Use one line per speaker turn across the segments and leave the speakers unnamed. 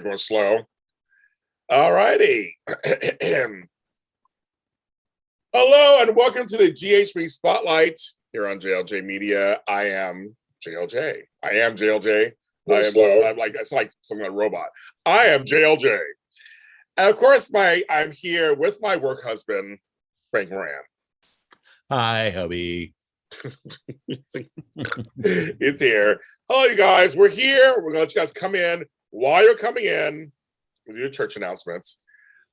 Going slow. All righty. Hello and welcome to the GHB Spotlight here on JLJ Media. I am JLJ. I'm like, it's like some kind of robot. I am JLJ. And of course, I'm here with my work husband, Frank Moran.
Hi, hubby.
It's here. Hello, you guys. We're here. We're going to let you guys come in. While you're coming in, we'll do your church announcements.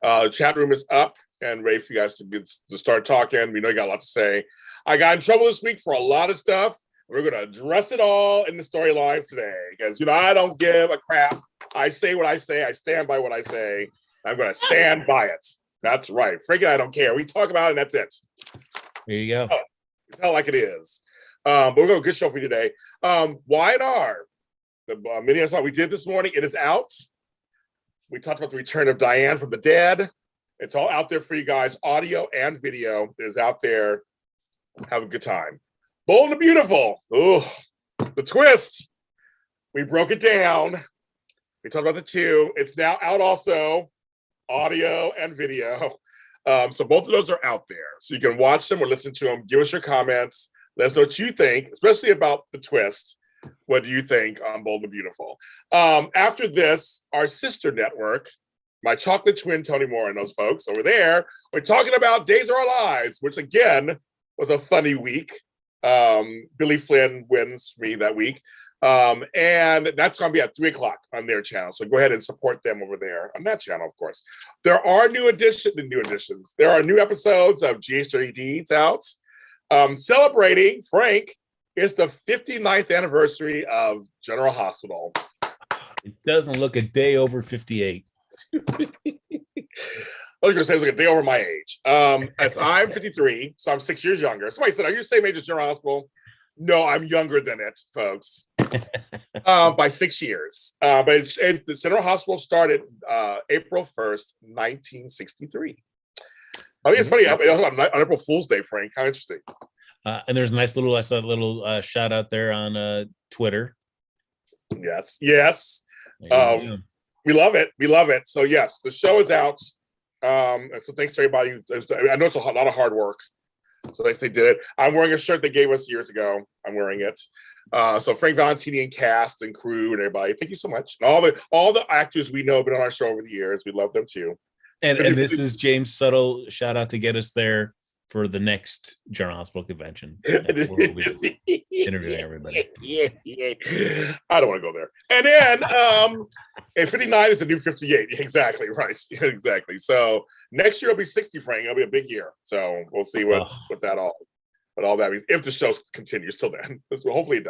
The chat room is up and ready for you guys to start talking. We know you got a lot to say. I got in trouble this week for a lot of stuff. We're going to address it all in the storylines today because, I don't give a crap. I say what I say. I stand by what I say. I'm going to stand by it. That's right. Frank and I don't care. We talk about it and that's it.
There you go.
Tell like it is. But we're going to good show for you today. Y&R, the mini episode we did this morning, it is out. We talked about the return of Diane from the dead. It's all out there for you guys. Audio and video is out there. Have a good time. Bold and Beautiful. Oh, the twist. We broke it down. We talked about the two. It's now out also, audio and video. So both of those are out there. So you can watch them or listen to them. Give us your comments. Let us know what you think, especially about the twist. What do you think on Bold and Beautiful? After this, our sister network, my chocolate twin, Tony Moore, and those folks over there, we're talking about Days of Our Lives, which again was a funny week. Billy Flynn wins me that week. And that's going to be at 3:00 on their channel. So go ahead and support them over there on that channel, of course. There are new additions. There are new episodes of GH30 Deeds out. Celebrating, Frank, is the 59th anniversary of General Hospital.
It doesn't look a day over 58.
I was going to say it's like a day over my age. As I'm 53, so I'm 6 years younger. Somebody said, are you the same age as General Hospital? No, I'm younger than it, folks, by 6 years. But the General Hospital started April 1st, 1963. I mean, it's funny, on April Fool's Day, Frank. How interesting.
And there's a nice little, I saw a little shout out there on Twitter.
Yes. We love it. So yes, the show is out. So thanks to everybody. I know it's a lot of hard work. So thanks they did it. I'm wearing a shirt they gave us years ago. I'm wearing it. So Frank Valentini and cast and crew and everybody, thank you so much. And all the actors we know have been on our show over the years. We love them too.
And this is James Subtle. Shout out to get us there for the next General Hospital convention. We'll be interviewing everybody.
Yeah. I don't want to go there. And then 59 is a new 58. Exactly, right. Exactly. So next year will be 60, Frank. It'll be a big year. So we'll see what all that means. If the show continues till then. Hopefully it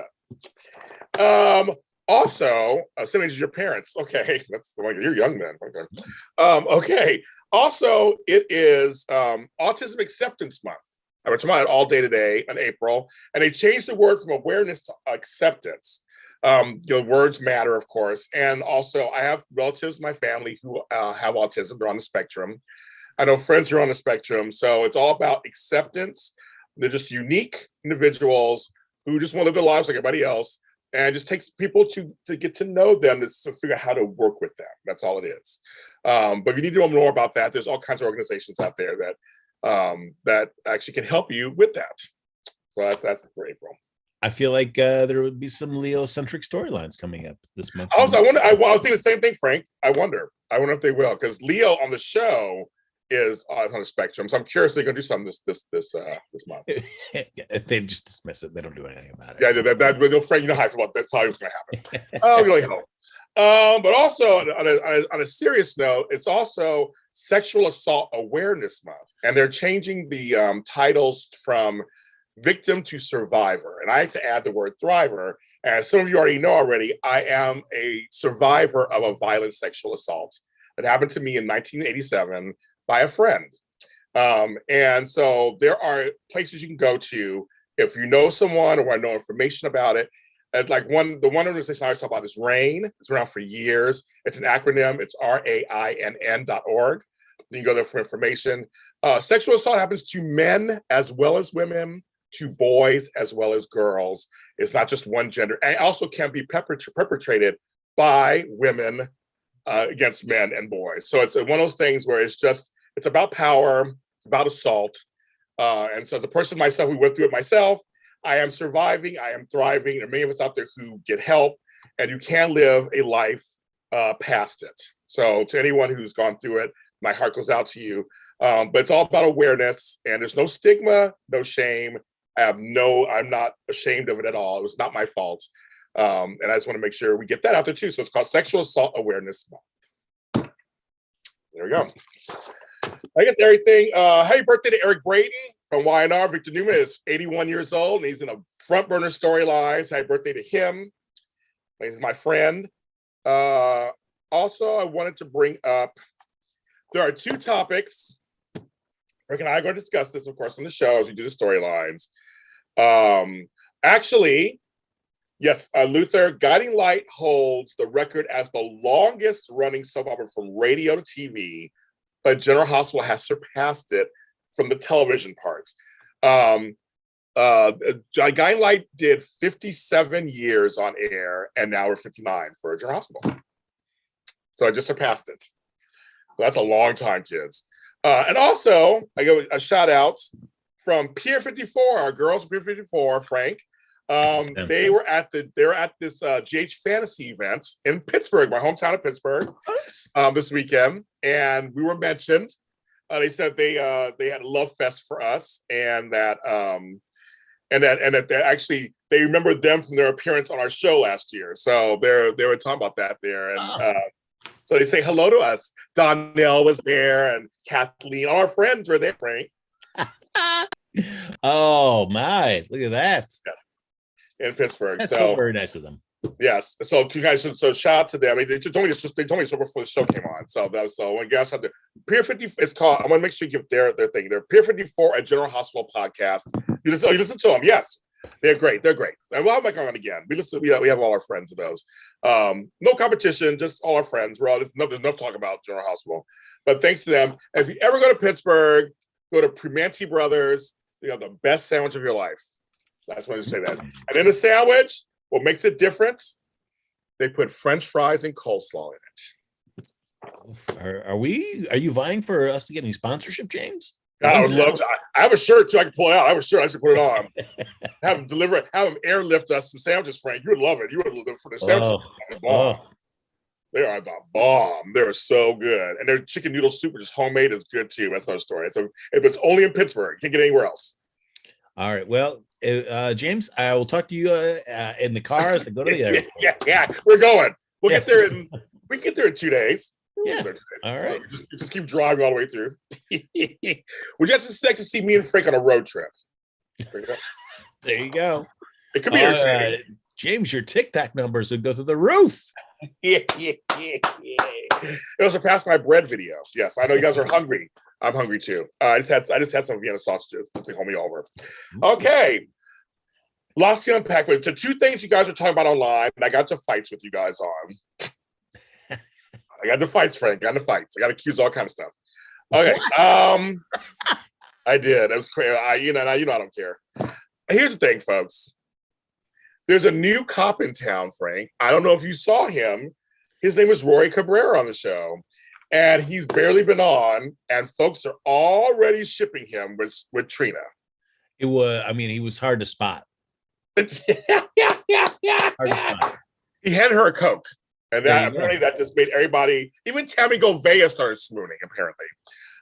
does. Also, same age as your parents. Okay, that's like you're young then. Okay. Okay. Also, it is Autism Acceptance Month. I've been talking about it all day today in April, and they changed the word from awareness to acceptance. Words matter, of course, and also I have relatives in my family who have autism. They're on the spectrum. I know friends who are on the spectrum, so it's all about acceptance. They're just unique individuals who just want to live their lives like everybody else. And it just takes people to get to know them to figure out how to work with them. That's all it is. But if you need to know more about that, there's all kinds of organizations out there that actually can help you with that. So that's for April.
I feel like there would be some Leo-centric storylines coming up this month.
Also, I was thinking the same thing, Frank. I wonder if they will, because Leo on the show is on the spectrum. So I'm curious if they're going to do something this month.
They just dismiss it. They don't do anything about it.
Yeah, they'll Frank, you know how I feel about that's probably what's going to happen. Oh, really hope. But also on a serious note, it's also Sexual Assault Awareness Month, and they're changing the titles from victim to survivor. And I had to add the word thriver. As some of you already know I am a survivor of a violent sexual assault that happened to me in 1987 by a friend. And so there are places you can go to if you know someone or want to know information about it. And like the one organization I always talk about is RAINN. It's been around for years. It's an acronym. It's RAINN.org. You can go there for information. Sexual assault happens to men as well as women, to boys as well as girls. It's not just one gender. And it also can be perpetrated by women against men and boys. So it's one of those things where it's about power, it's about assault. And so as a person myself, we went through it myself. I am surviving, I am thriving. There are many of us out there who get help, and you can live a life past it. So to anyone who's gone through it, my heart goes out to you. But it's all about awareness, and there's no stigma, no shame. I'm not ashamed of it at all. It was not my fault. And I just want to make sure we get that out there too. So it's called Sexual Assault Awareness Month. There we go. I guess everything. Happy birthday to Eric Braden from YNR. Victor Newman is 81 years old, and he's in a front burner storyline. Happy birthday to him. He's my friend. Also, I wanted to bring up, there are two topics. Rick and I are going to discuss this, of course, on the show as we do the storylines. Actually, yes, Luther, Guiding Light holds the record as the longest running soap opera from radio to TV, but General Hospital has surpassed it from the television parts. Guiding Light did 57 years on air, and now we're 59 for General Hospital. So I just surpassed it. So that's a long time, kids. And also, I give a shout out from Pier 54, our girls from Pier 54, Frank. They were at this GH Fantasy event in Pittsburgh, my hometown of Pittsburgh, this weekend, and we were mentioned. They said they had a love fest for us, and that they actually they remembered them from their appearance on our show last year. So they were talking about that there, and so they say hello to us. Donnell was there, and Kathleen, all our friends were there, Frank.
Oh my, look at that.
Yeah. In Pittsburgh.
That's so very nice of them.
Yes. So you guys, so shout out to them. I mean, they told me this before the show came on. So that was when guys out there. Pier 50, it's called, I want to make sure you give their thing. They're Pier 54 at General Hospital podcast. You listen to them. Yes. They're great. They're great. And we'll make on again. We have all our friends of those. No competition, just all our friends. There's enough talk about General Hospital. But thanks to them. And if you ever go to Pittsburgh, go to Primanti Brothers. You have the best sandwich of your life. That's why I say that. And in the sandwich, what makes it different? They put French fries and coleslaw in
it. Are you vying for us to get any sponsorship, James?
God, I would love to. I have a shirt too. I can pull it out. I have a shirt. I should put it on. Have them airlift us some sandwiches, Frank. You would love it. You would love it for the sandwiches. They are the bomb. They're so good, and their chicken noodle soup, which is homemade, is good too. That's another story. It's only in Pittsburgh. You can't get anywhere else.
All right. Well, James, I will talk to you in the car as I go to the airport.
Yeah. We're going. We'll get there we can get there in 2 days.
Yeah. All right.
Just keep driving all the way through. Would you expect to see me and Frank on a road trip?
There you go.
It could be entertaining.
James, your TikTok numbers would go through the roof.
Yeah. It'll surpass my bread video. Yes, I know you guys are hungry. I'm hungry too. I just had some Vienna sausages to hold me over. Okay. Lots to unpack. But the two things you guys are talking about online, and I got to fights with you guys on. I got the fights, Frank. I got the fights. I got accused all kind of stuff. Okay. I did. It was crazy. I don't care. Here's the thing, folks. There's a new cop in town, Frank. I don't know if you saw him. His name is Rory Cabrera on the show. And he's barely been on, and folks are already shipping him with Trina.
He was hard to spot.
Hard to spot. He handed her a Coke. And apparently that just made everybody, even Tammy Govea started swooning, apparently,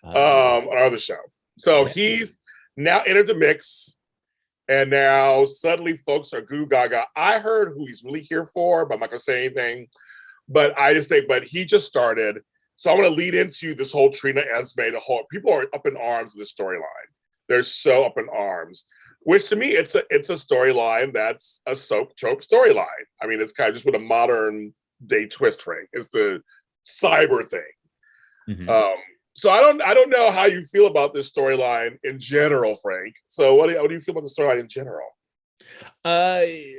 on our other show. So he's now entered the mix. And now suddenly folks are goo gaga. I heard who he's really here for, but I'm not going to say anything. But he just started. So I'm going to lead into this whole Trina Esme. People are up in arms with this storyline. They're so up in arms, which to me, it's a storyline that's a soap trope storyline. I mean, it's kind of just with a modern day twist, Frank. It's the cyber thing. Mm-hmm. So I don't know how you feel about this storyline in general, Frank. So what do you feel about the storyline in general?
I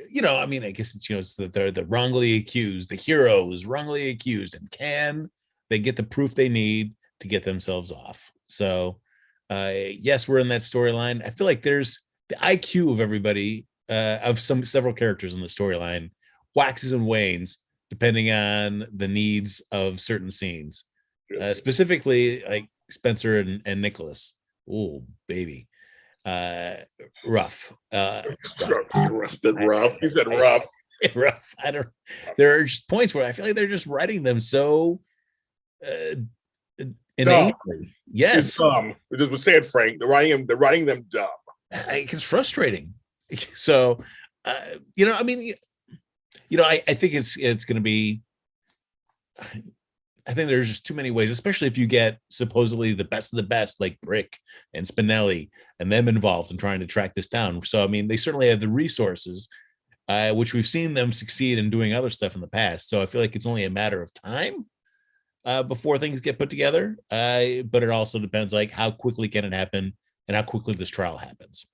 guess it's that they're the wrongly accused. The hero is wrongly accused, and can they get the proof they need to get themselves off? So, yes, we're in that storyline. I feel like there's the IQ of everybody, of several characters in the storyline, waxes and wanes depending on the needs of certain scenes.
Yes.
Specifically, like Spencer and Nicholas. Oh, baby. Rough.
Rough. He said rough. He said rough.
Rough. I don't. There are just points where I feel like they're just writing them so innately. Yes.
It's dumb. Just was saying, Frank. They're writing them dumb.
It's frustrating. So, I mean, I think it's going to be. I think there's just too many ways, especially if you get supposedly the best of the best, like Brick and Spinelli, and them involved in trying to track this down. So, I mean, they certainly have the resources, which we've seen them succeed in doing other stuff in the past. So I feel like it's only a matter of time before things get put together. But it also depends, like, how quickly can it happen and how quickly this trial happens.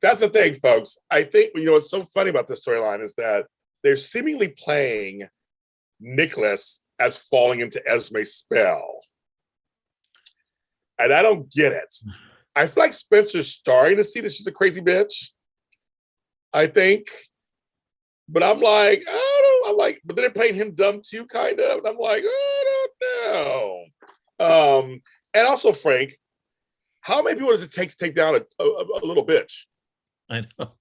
That's the thing, folks. I think, what's so funny about this storyline is that they're seemingly playing Nicholas as falling into Esme's spell. And I don't get it. I feel like Spencer's starting to see that she's a crazy bitch. I think. But I'm like, but then they're playing him dumb too, kind of. And I'm like, I don't know. And also, Frank, how many people does it take to take down a little bitch?
I know.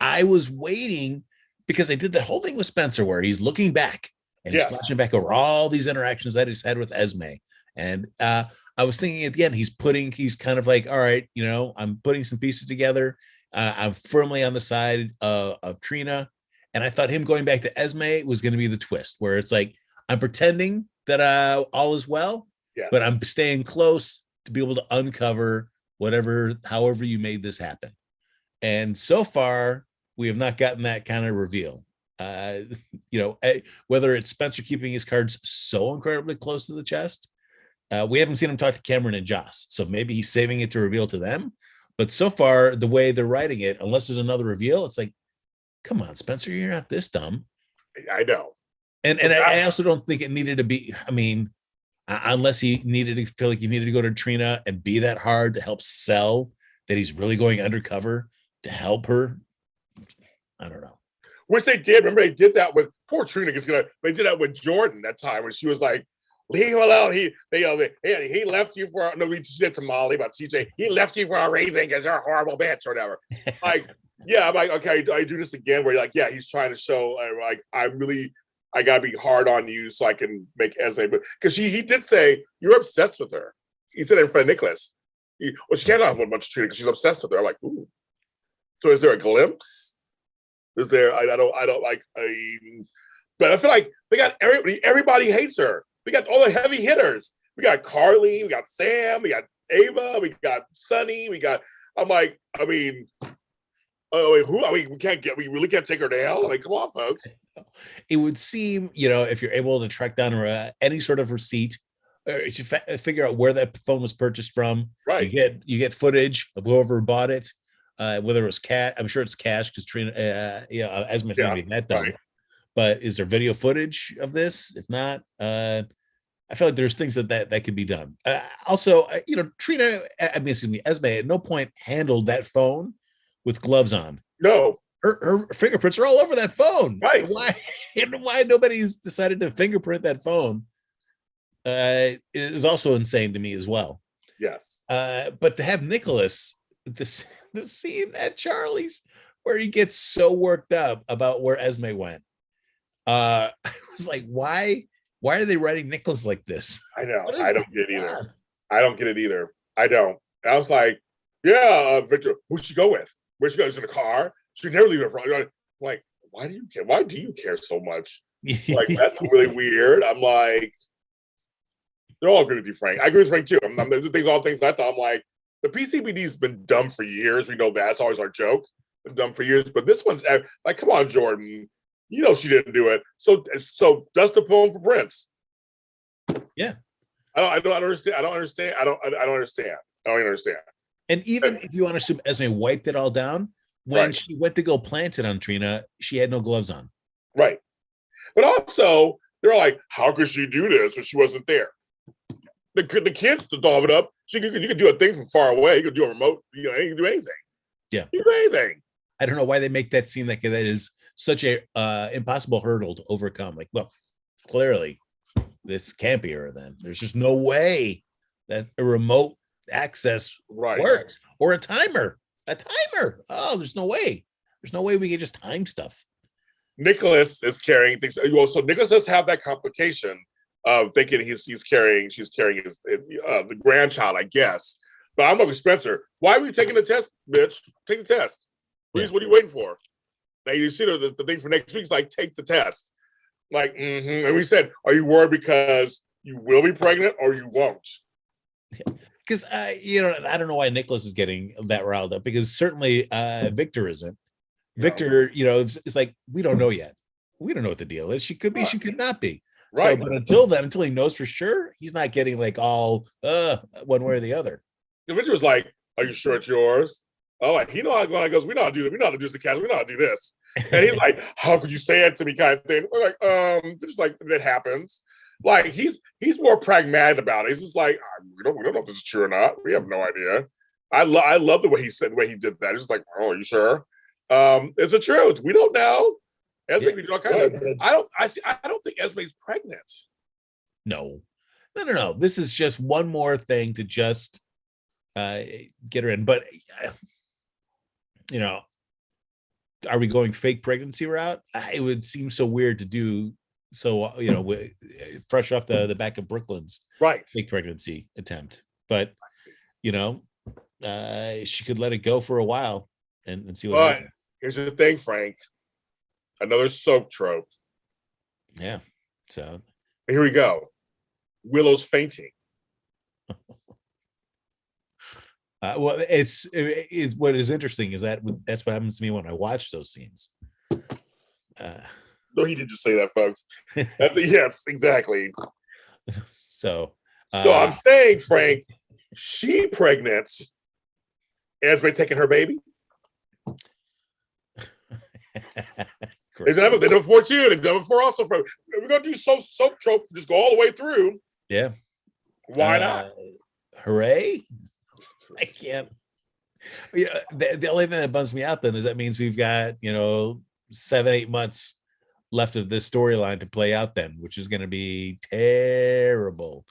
I was waiting because I did that whole thing with Spencer where he's looking back and he's flashing back over all these interactions that he's had with Esme. And I was thinking at the end, he's kind of like, all right, I'm putting some pieces together. I'm firmly on the side of Trina. And I thought him going back to Esme was going to be the twist where it's like, I'm pretending that all is well, but I'm staying close to be able to uncover however you made this happen. And so far, we have not gotten that kind of reveal. Whether it's Spencer keeping his cards so incredibly close to the chest, we haven't seen him talk to Cameron and Joss, so maybe he's saving it to reveal to them. But so far, the way they're writing it, unless there's another reveal, it's like, come on, Spencer, you're not this dumb.
I know,
and I also don't think it needed to be. I mean, unless he needed to feel like he needed to go to Trina and be that hard to help sell that he's really going undercover to help her. I don't know.
Which they did. Remember, they did that with poor Trina. They did that with Jordan that time when she was like, "Leave him alone." He left you for she said to Molly about TJ. He left you for a reason because you're a horrible bitch or whatever. Like, yeah, I'm like, okay, I do this again where you're like, yeah, he's trying to show like I gotta be hard on you so I can make Esme, but because he did say you're obsessed with her. He said it in front of Nicholas. She can't have a bunch of Trina because she's obsessed with her. I'm like, ooh. So is there a glimpse? Is there? I don't like. But I feel like they got everybody hates her. We got all the heavy hitters. We got Carly. We got Sam. We got Ava. We got Sunny. We really can't take her down. I mean, come on, folks.
It would seem, if you're able to track down any sort of receipt, you should figure out where that phone was purchased from.
Right.
You get footage of whoever bought it. Whether it was cash, I'm sure it's cash because Trina, Esme's going to be that dumb. Right. But is there video footage of this? If not, I feel like there's things that could be done. Also, Trina, Esme at no point handled that phone with gloves on.
No.
Her fingerprints are all over that phone.
Right.
Why nobody's decided to fingerprint that phone is also insane to me as well.
Yes.
But to have Nicholas, the scene at Charlie's where he gets so worked up about where Esme went. I was like, why are they writing Nicholas like this?
I know. I don't get it either. I don't get it either. I don't. I was like, yeah, Victor, who'd she go with? Where'd she go? She's in a car. She never leave her front. Like, why do you care? Why do you care so much? Like, that's really weird. I'm like, they're all good with you, Frank. I agree with Frank too. All things I thought. I'm like, the PCBD's been dumb for years. We know that. It's always our joke. Been dumb for years. But this one's like, come on, Jordan. She didn't do it. So dust the poem for Prince.
Yeah.
I don't understand. I don't understand. I don't even understand.
And even if you want to assume Esme wiped it all down, when she went to go plant it on Trina, she had no gloves on.
Right. But also, they're like, how could she do this when she wasn't there? The kids to solve it up. You could do a thing from far away. You could do a remote. You can do anything.
Yeah.
You can do anything.
I don't know why they make that seem like that is such a impossible hurdle to overcome. Like, well, clearly this can't be her. Then there's just no way that a remote access works, or a timer. Oh, there's no way. There's no way we can just time stuff.
Nicholas is carrying things. Well, so Nicholas does have that complication of thinking she's carrying his the grandchild, I guess. But I'm like, Spencer, why are you taking the test, bitch? Take the test. Please, what are you waiting for? Now you see the thing for next week is like, take the test. Like, And we said, are you worried because you will be pregnant or you won't?
Because I don't know why Nicholas is getting that riled up, because certainly Victor isn't. Victor, it's like, we don't know yet. We don't know what the deal is. She could be, she could not be. Right. So, but until he knows for sure, he's not getting like all one way or the other.
Victor was like, are you sure it's yours? Oh, like, he knows when I goes, we know how to do this. We know how to do the cast. We know how to do this. And he's like, how could you say it to me, kind of thing. We're like, just like, it happens. Like, he's more pragmatic about it. He's just like, we don't know if this is true or not. We have no idea. I love the way he said, the way he did that. He's just like, oh, are you sure? It's the truth. We don't know. Esme, I don't think Esme's pregnant.
No. This is just one more thing to just get her in. But are we going fake pregnancy route? It would seem so weird to do. So fresh off the back of Brooklyn's fake pregnancy attempt. But she could let it go for a while and see what happens.
Here's the thing, Frank. Another soap trope.
Yeah. So
here we go. Willow's fainting.
Well, it's what is interesting is that's what happens to me when I watch those scenes.
No, he didn't just say that, folks. Yes, exactly.
So
I'm saying, Frank, she pregnant. Esme taking her baby. They've done it before too. They've done it before also. We're gonna do soap trope. Just go all the way through.
Yeah.
Why not?
Hooray! I can't. Yeah. The only thing that bums me out then is that means we've got 7-8 months left of this storyline to play out then, which is going to be terrible.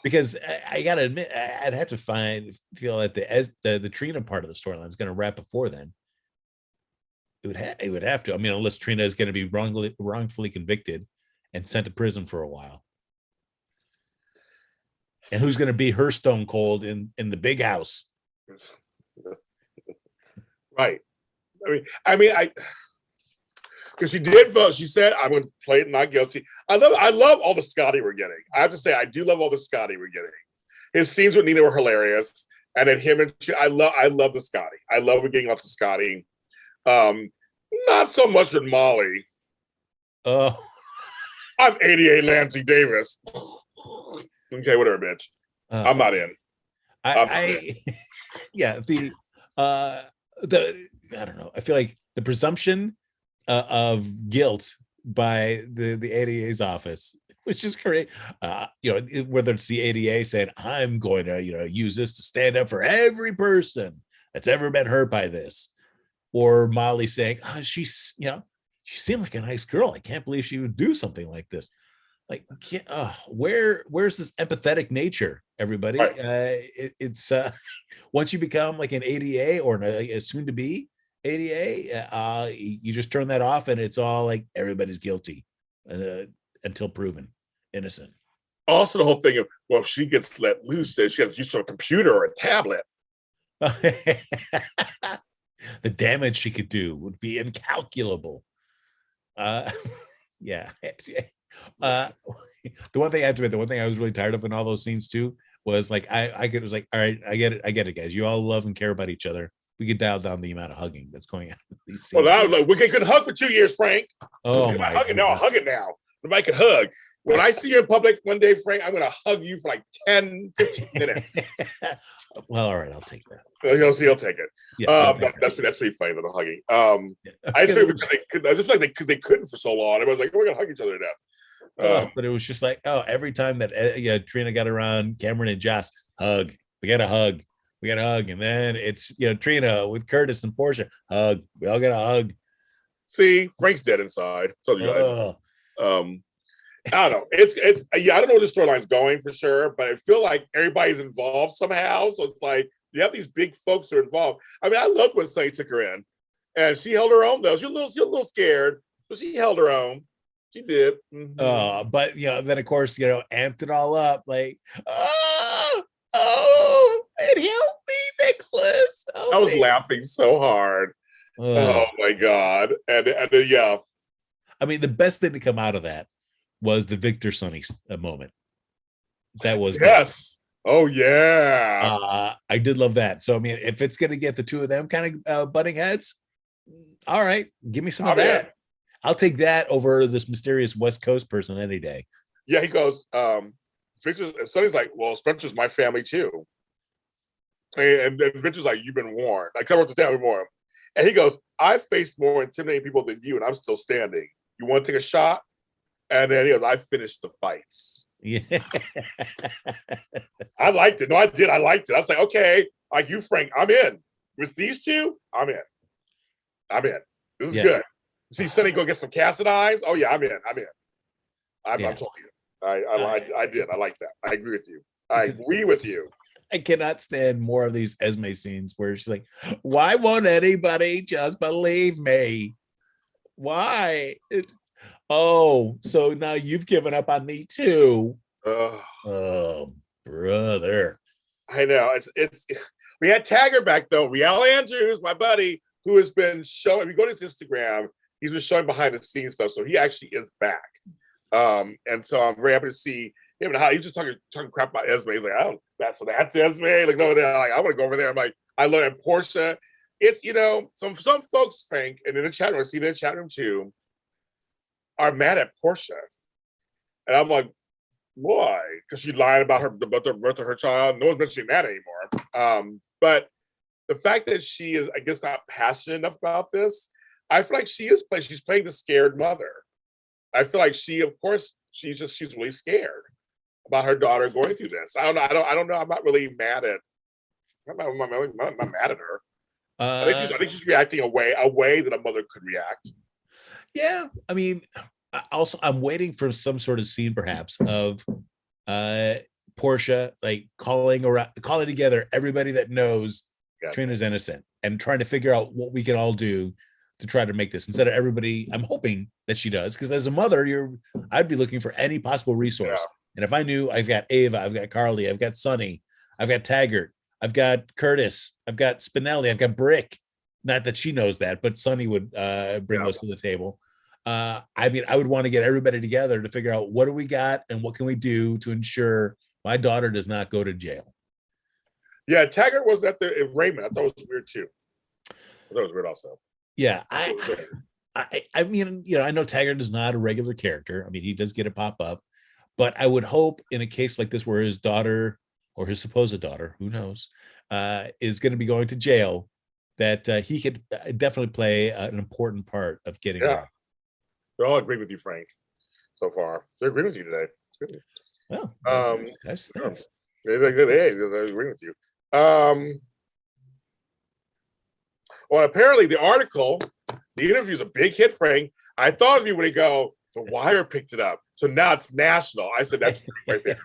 Because I gotta admit, I'd have to feel that the Trina part of the storyline is going to wrap before then. It would have to. I mean, unless Trina is going to be wrongfully convicted and sent to prison for a while. And who's going to be her Stone Cold in the big house?
Right. I mean, because she did vote. She said, "I'm going to play it not guilty." I love all the Scotty we're getting. I have to say, I do love all the Scotty we're getting. His scenes with Nina were hilarious, and then him and I love the Scotty. I love getting lots of Scotty. Not so much with Molly. I'm 88 Lancey Davis. Okay, whatever, bitch. I'm not in.
Yeah, the I don't know. I feel like the presumption of guilt by the ADA's office, which is great. Whether it's the ADA saying, I'm going to use this to stand up for every person that's ever been hurt by this, or Molly saying, she seemed like a nice girl. I can't believe she would do something like this. Like, where's this empathetic nature, everybody? Right. It's once you become like an ADA or a soon-to-be ADA, you just turn that off, and it's all like everybody's guilty until proven innocent.
Also, the whole thing of, well, she gets let loose, she has to use a computer or a tablet.
The damage she could do would be incalculable. Yeah. The one thing I have to admit, the one thing I was really tired of in all those scenes too was like I was like, all right, I get it, guys. You all love and care about each other. We could dial down the amount of hugging that's going on in these scenes.
Well, we could hug for 2 years, Frank.
Oh my!
Hug it now. Nobody can hug. When I see you in public one day, Frank, I'm going to hug you for like 10, 15 minutes.
Well, all right, I'll take that.
He'll take it.
Yes,
that's pretty funny, the hugging. I just think they couldn't for so long. Everyone's like, we're going to hug each other to death.
But it was just like, every time that Trina got around Cameron and Joss, hug. We got to hug. And then it's Trina with Curtis and Portia, hug. We all got to hug.
See, Frank's dead inside. Told you guys.
Ugh.
I don't know. It's yeah. I don't know where the storyline's going for sure, but I feel like everybody's involved somehow. So it's like you have these big folks who are involved. I mean, I loved when Sunny took her in, and she held her own though. She was a little scared, but she held her own. She did.
But then of course, amped it all up, like, oh, and help me, Nicholas.
I was laughing so hard. Oh my god! And yeah.
I mean, the best thing to come out of that was the Victor Sonny moment. That was
yes. Oh yeah.
I did love that. So I mean, if it's gonna get the two of them kind of butting heads, all right, give me some of that. Yeah. I'll take that over this mysterious West Coast person any day.
Yeah, he goes, Victor, Sonny's like, well, Spencer's my family too. And then Victor's like, you've been warned. Like, I wrote the down, we warned him. And he goes, I've faced more intimidating people than you, and I'm still standing. You want to take a shot? And then he goes, I finished the fights.
Yeah.
I liked it. No, I did. I liked it. I was like, okay, like you, Frank, I'm in. With these two, I'm in. This is good. See Sonny go get some Cassid eyes. Oh yeah, I'm in. I'm telling you. I did. I like that. I agree with you. I
cannot stand more of these Esme scenes where she's like, why won't anybody just believe me? Why? So now you've given up on me too. Oh, brother.
I know. It's we had Taggart back though. Riel Andrews, my buddy, who has been showing, if you go to his Instagram, he's been showing behind the scenes stuff. So he actually is back. And so I'm very happy to see him and how he's just talking crap about Esme. He's like, oh, that's Esme. Like over there, like I want to go over there. I'm like, I learned Portia. It's some folks, Frank, and in the chat room, I see it in the chat room too, are mad at Portia. And I'm like, why? Because she lied about the birth of her child. No one's mentioning that anymore. But the fact that she is, I guess, not passionate enough about this, I feel like she's playing the scared mother. I feel like she's really scared about her daughter going through this. I don't know. I'm not really mad at. I'm not mad at her. I think she's reacting a way that a mother could react.
Yeah, I mean, also I'm waiting for some sort of scene, perhaps, of Portia like calling together everybody that knows Trina's innocent and trying to figure out what we can all do to try to make this instead of everybody. I'm hoping that she does, because as a mother, I'd be looking for any possible resource. Yeah. And if I knew, I've got Ava, I've got Carly, I've got Sonny, I've got Taggart, I've got Curtis, I've got Spinelli, I've got Brick. Not that she knows that, but Sonny would bring those to the table. I mean, I would want to get everybody together to figure out what do we got and what can we do to ensure my daughter does not go to jail. Yeah, Taggart was at the Raymond. I thought it was weird too. I thought it was weird also. Yeah, I mean, I know Taggart is not a regular character. I mean, he does get a pop up, but I would hope in a case like this where his daughter or his supposed daughter, who knows, is going to be going to jail, that he could definitely play an important part of getting her. They all agree with you, Frank, so far. They agree with you today. It's good. Well, they agree with you. Well, apparently the article, the interview is a big hit, Frank. I thought of you when he go, The Wire picked it up. So now it's national. I said, that's right there.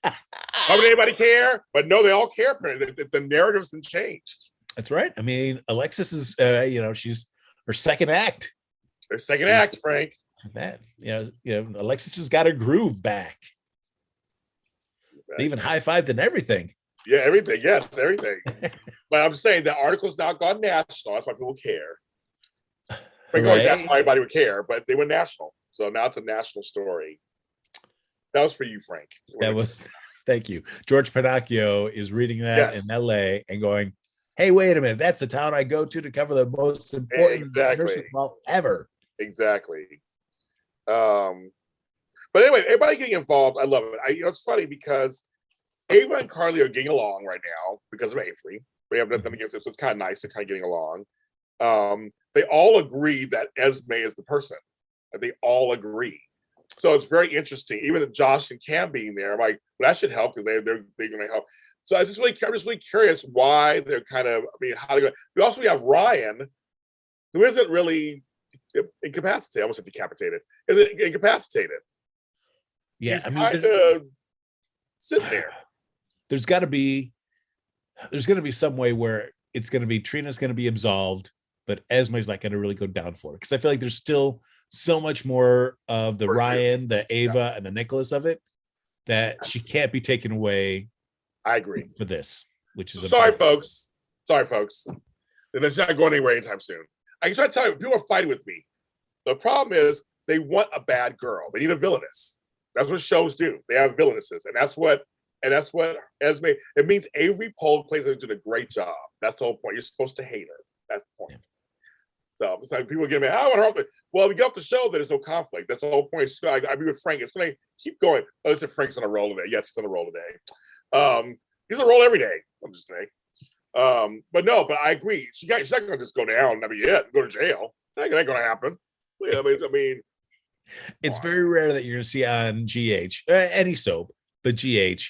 Why would anybody care? But no, they all care. The narrative's been changed. That's right. I mean, Alexis is, she's her second act. Her second act, Frank. That, Alexis has got her groove back. They even high-fived and everything. Yeah, everything. Yes, everything. But I'm saying the article's now gone national. That's why people care. Frank always asked why anybody would care, but they went national. So now it's a national story. That was for you, Frank. Thank you. George Pinocchio is reading that in LA and going, hey, wait a minute. That's the town I go to cover the most important nursing ball ever. Exactly. But anyway, everybody getting involved. I love it. It's funny because Ava and Carly are getting along right now because of Avery. We have nothing against it, so it's kind of nice to kind of getting along. They all agree that Esme is the person. They all agree. So it's very interesting. Even Josh and Cam being there, I'm like, well, that should help because they're going to help. So I'm just really curious why they're kind of, how to go. We have Ryan, who isn't really,
incapacitated. I almost said decapitated. Is it incapacitated?
Yeah,
He's
I mean,
kind of sitting there.
there's got to be some way where it's going to be Trina's going to be absolved, but Esme's not going to really go down for it, because I feel like there's still so much more of the Ryan, the Ava, and the Nicholas of it that she can't be taken away.
I agree
for this, which is
sorry, folks. And it's not going anywhere anytime soon. I can try to tell you, people are fighting with me. The problem is they want a bad girl. They need a villainess. That's what shows do. They have villainesses, and that's what Esme. It means Avery Pohl plays her doing a great job. That's the whole point. You're supposed to hate her. That's the point. Yeah. So it's like people get me. I want her off the. Well, we get off the show. There's no conflict. That's the whole point. I be with Frank. It's going to keep going. Oh, listen, Frank's on a roll today. Yes, he's on a roll today. He's on a roll every day. I'm just saying. But I agree. She's not going to just go down. I mean, go to jail. That ain't going to happen. I mean,
it's very rare that you're going to see on GH, any soap, but GH,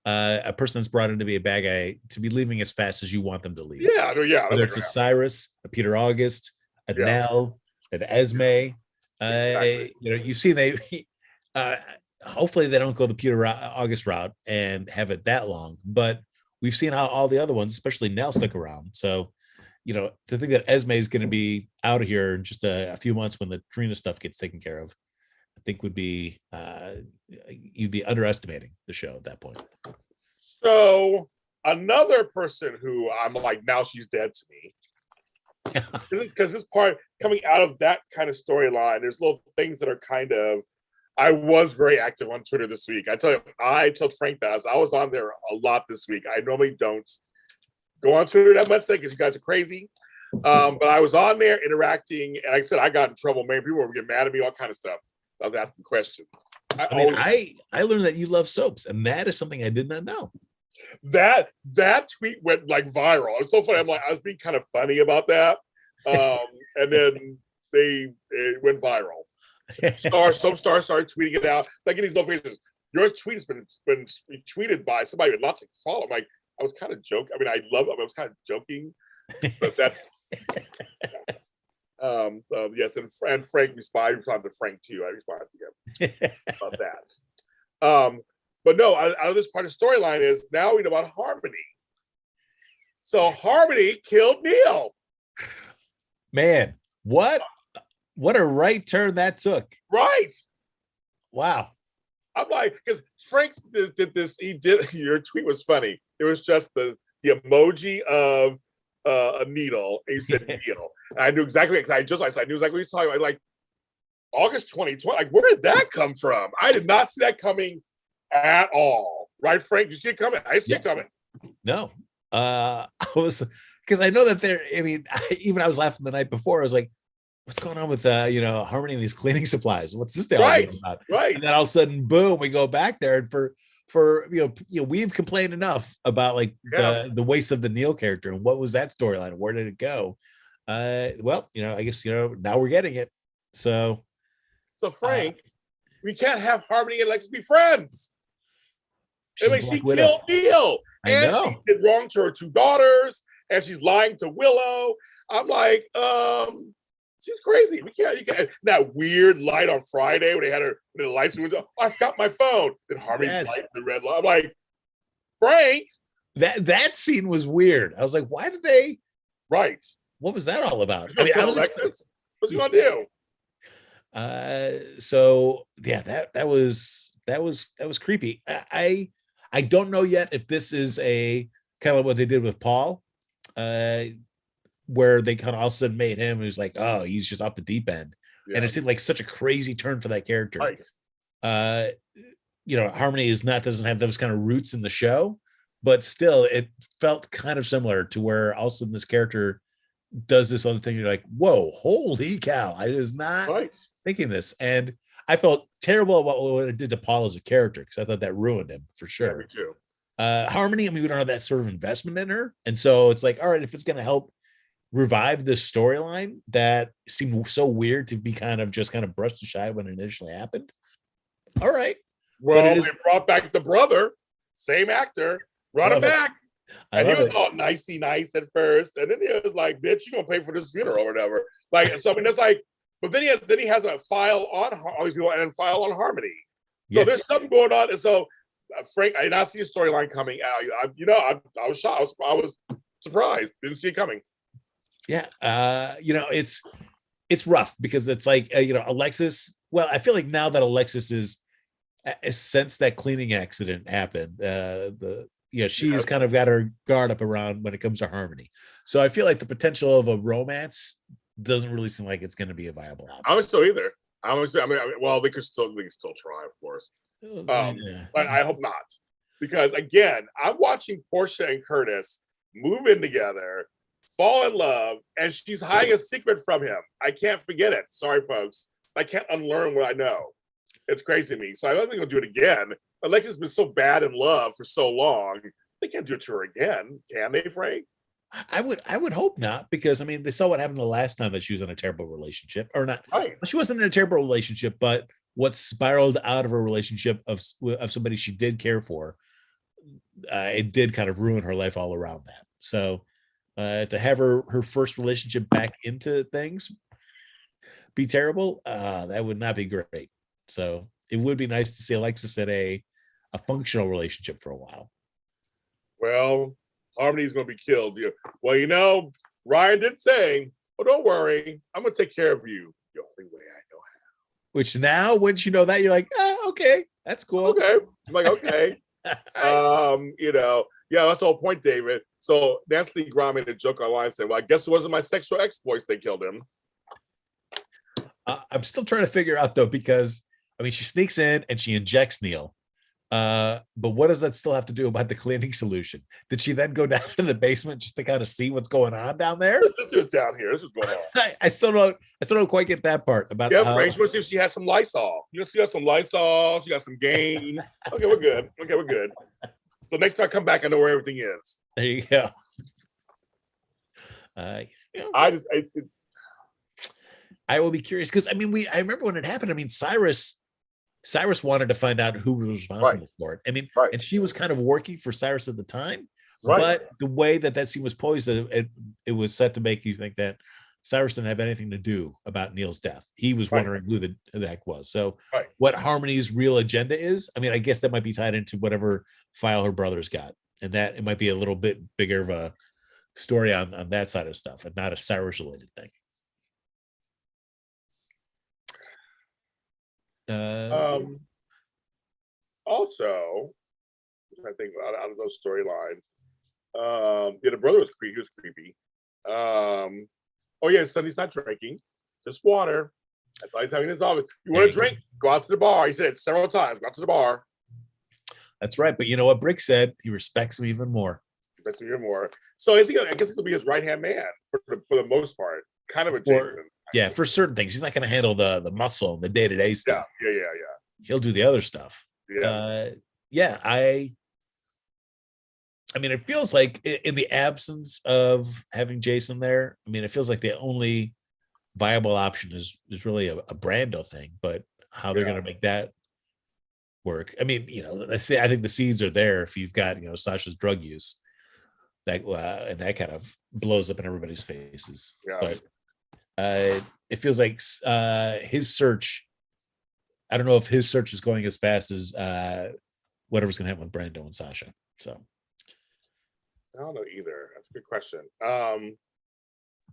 a person that's brought in to be a bad guy to be leaving as fast as you want them to leave.
Yeah.
Whether it's a Cyrus, a Peter August, a Nell, an Esme. Exactly. You see they. Hopefully they don't go the Peter August route and have it that long, but we've seen how all the other ones, especially Nell, stick around. So, to think that Esme is going to be out of here in just a few months when the Trina stuff gets taken care of, I think would be you'd be underestimating the show at that point.
So another person who I'm like, now she's dead to me. Because this part coming out of that kind of storyline, there's little things that are kind of. I was very active on Twitter this week. I told Frank that I was on there a lot this week. I normally don't go on Twitter that much because you guys are crazy. But I was on there interacting, and like I said, I got in trouble. Maybe people were getting mad at me, all kind of stuff. I was asking questions.
I learned that you love soaps, and that is something I did not know.
That tweet went like viral. It's so funny. I was being kind of funny about that, and then it went viral. Some stars started tweeting it out. Like in these notifications, your tweet has been tweeted by somebody with lots of follow. I'm like, I was kind of joking. I mean, I love it. I was kind of joking, but that's yes. And Frank responded to Frank too. I responded to him about that. But no, out of this part of the storyline is now we know about Harmony. So Harmony killed Neil.
Man, what a right turn that took.
Right.
Wow.
I'm like, because Frank did this. Your tweet was funny. It was just the emoji of a needle, and you said needle. And I knew exactly, because I knew exactly what he was talking about. Like August 2020. Like, where did that come from? I did not see that coming at all. Right, Frank? Did you see it coming? I see it coming.
No. I was, because I know that I was laughing the night before. I was like, what's going on with Harmony and these cleaning supplies? What's this all about?
Right.
And then all of a sudden, boom, we go back there, and for we've complained enough about like the waste of the Neil character, and what was that storyline? Where did it go? I guess now we're getting it. So
Frank, we can't have Harmony and Lex be friends. I mean, she killed Neil, and she did wrong to her two daughters, and she's lying to Willow. I'm like, she's crazy. You can't. That weird light on Friday when they had the lights went off. I forgot my phone. Then Harmony's light, the red light. I'm like, Frank.
That scene was weird. I was like, why did they?
Right.
What was that all about?
What's he gonna do?
So yeah, that was creepy. I don't know yet if this is a kind of what they did with Paul. Where they kind of all of a sudden made him who's like, oh, he's just off the deep end. Yeah. And it seemed like such a crazy turn for that character. Right. Harmony doesn't have those kind of roots in the show, but still it felt kind of similar to where all of a sudden this character does this other thing. You're like, whoa, holy cow. I was not thinking this. And I felt terrible about what it did to Paul as a character, because I thought that ruined him for sure. Yeah, me too. Harmony, I mean, we don't have that sort of investment in her. And so it's like, all right, if it's going to help revive this storyline that seemed so weird to be kind of brushed aside when it initially happened. All right.
Well, they brought back the brother, same actor, brought him back. And he was all nicey nice at first. And then he was like, bitch, you gonna pay for this funeral or whatever. Like, so I mean, it's like, But then he has a file on all these people and a file on Harmony. So
Yeah.
there's something going on. And so Frank, I did not see a storyline coming out. I was shocked. I was surprised. Didn't see it coming.
Yeah. It's rough because it's like, Alexis. Well, I feel like now that Alexis is, since that cleaning accident happened, she's kind of got her guard up around when it comes to Harmony. So I feel like the potential of a romance doesn't really seem like it's going to be a viable option.
I don't think so either. Well, they could still try, of course. But I hope not. Because again, I'm watching Portia and Curtis move in together, fall in love, and she's hiding a secret from him. I can't forget it. Sorry, folks. I can't unlearn what I know. It's crazy to me. So I don't think they'll do it again. Alexis has been so bad in love for so long. They can't do it to her again, can they, Frank?
I would hope not, because they saw what happened the last time that she was in a terrible relationship, or not.
Right.
She wasn't in a terrible relationship, but what spiraled out of a relationship of somebody she did care for, it did kind of ruin her life all around that. So to have her first relationship back into things be terrible, that would not be great. So it would be nice to see Alexis in a functional relationship for a while.
Well, Harmony's going to be killed. Well, Ryan did say, "Oh, don't worry, I'm going to take care of you the only way I know how."
Which now, once you know that, you're like, okay, that's cool.
Okay, I'm like, okay. Yeah, that's the whole point, David. So Nancy Graham made a joke online saying, "Well, I guess it wasn't my sexual exploits that killed him."
I'm still trying to figure out though, because she sneaks in and she injects Neil. But what does that still have to do about the cleaning solution? Did she then go down to the basement just to kind of see what's going on down there?
This is down here. This is going on.
I still don't quite get that part about.
Yeah, Frank, you want to see if she has some Lysol? She has some Lysol. She got some Gain. Okay, we're good. So next time I come back, I know where everything is.
There you go. I will be curious because I remember when it happened. Cyrus wanted to find out who was responsible for it. And she was kind of working for Cyrus at the time. Right. But the way that scene was posed, it was set to make you think that Cyrus didn't have anything to do about Neil's death. He was wondering who the heck was. So what Harmony's real agenda is, I guess that might be tied into whatever file her brother's got. And that it might be a little bit bigger of a story on that side of stuff and not a Cyrus related thing.
Also, I think out of those storylines, the brother was creepy. He was creepy. Sonny's not drinking, just water. I thought he's having his office. You want to drink? Go out to the bar. He said it several times. Go out to the bar.
That's right. But you know what Brick said? He respects me even more.
So I guess this will be his right-hand man for the most part. Kind of a Jason.
Yeah, for certain things. He's not going to handle the muscle and the day-to-day stuff.
Yeah.
He'll do the other stuff.
Yeah.
It feels like in the absence of having Jason there, it feels like the only viable option is really a Brando thing, but how they're going to make that work. I think the seeds are there if you've got, Sasha's drug use that and that kind of blows up in everybody's faces.
Yeah.
But it feels like his search, I don't know if his search is going as fast as whatever's going to happen with Brando and Sasha. So
I don't know either. That's a good question.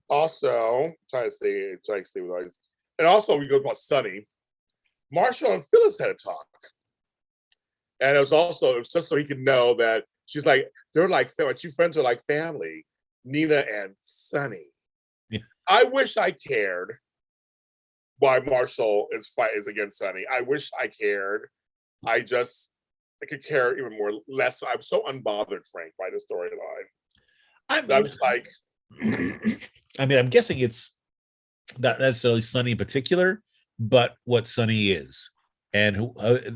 Also, trying to stay with all these. And also, we go about Sonny. Marshall and Phyllis had a talk. And it was just so he could know that she's like, they're like, my two friends are like family, Nina and Sonny. Yeah. I wish I cared why Marshall is against Sonny. I wish I cared. I could care even more less. I'm so unbothered, Frank, by the storyline. I'm just like,
I'm guessing it's not necessarily Sonny in particular, but what Sonny is, and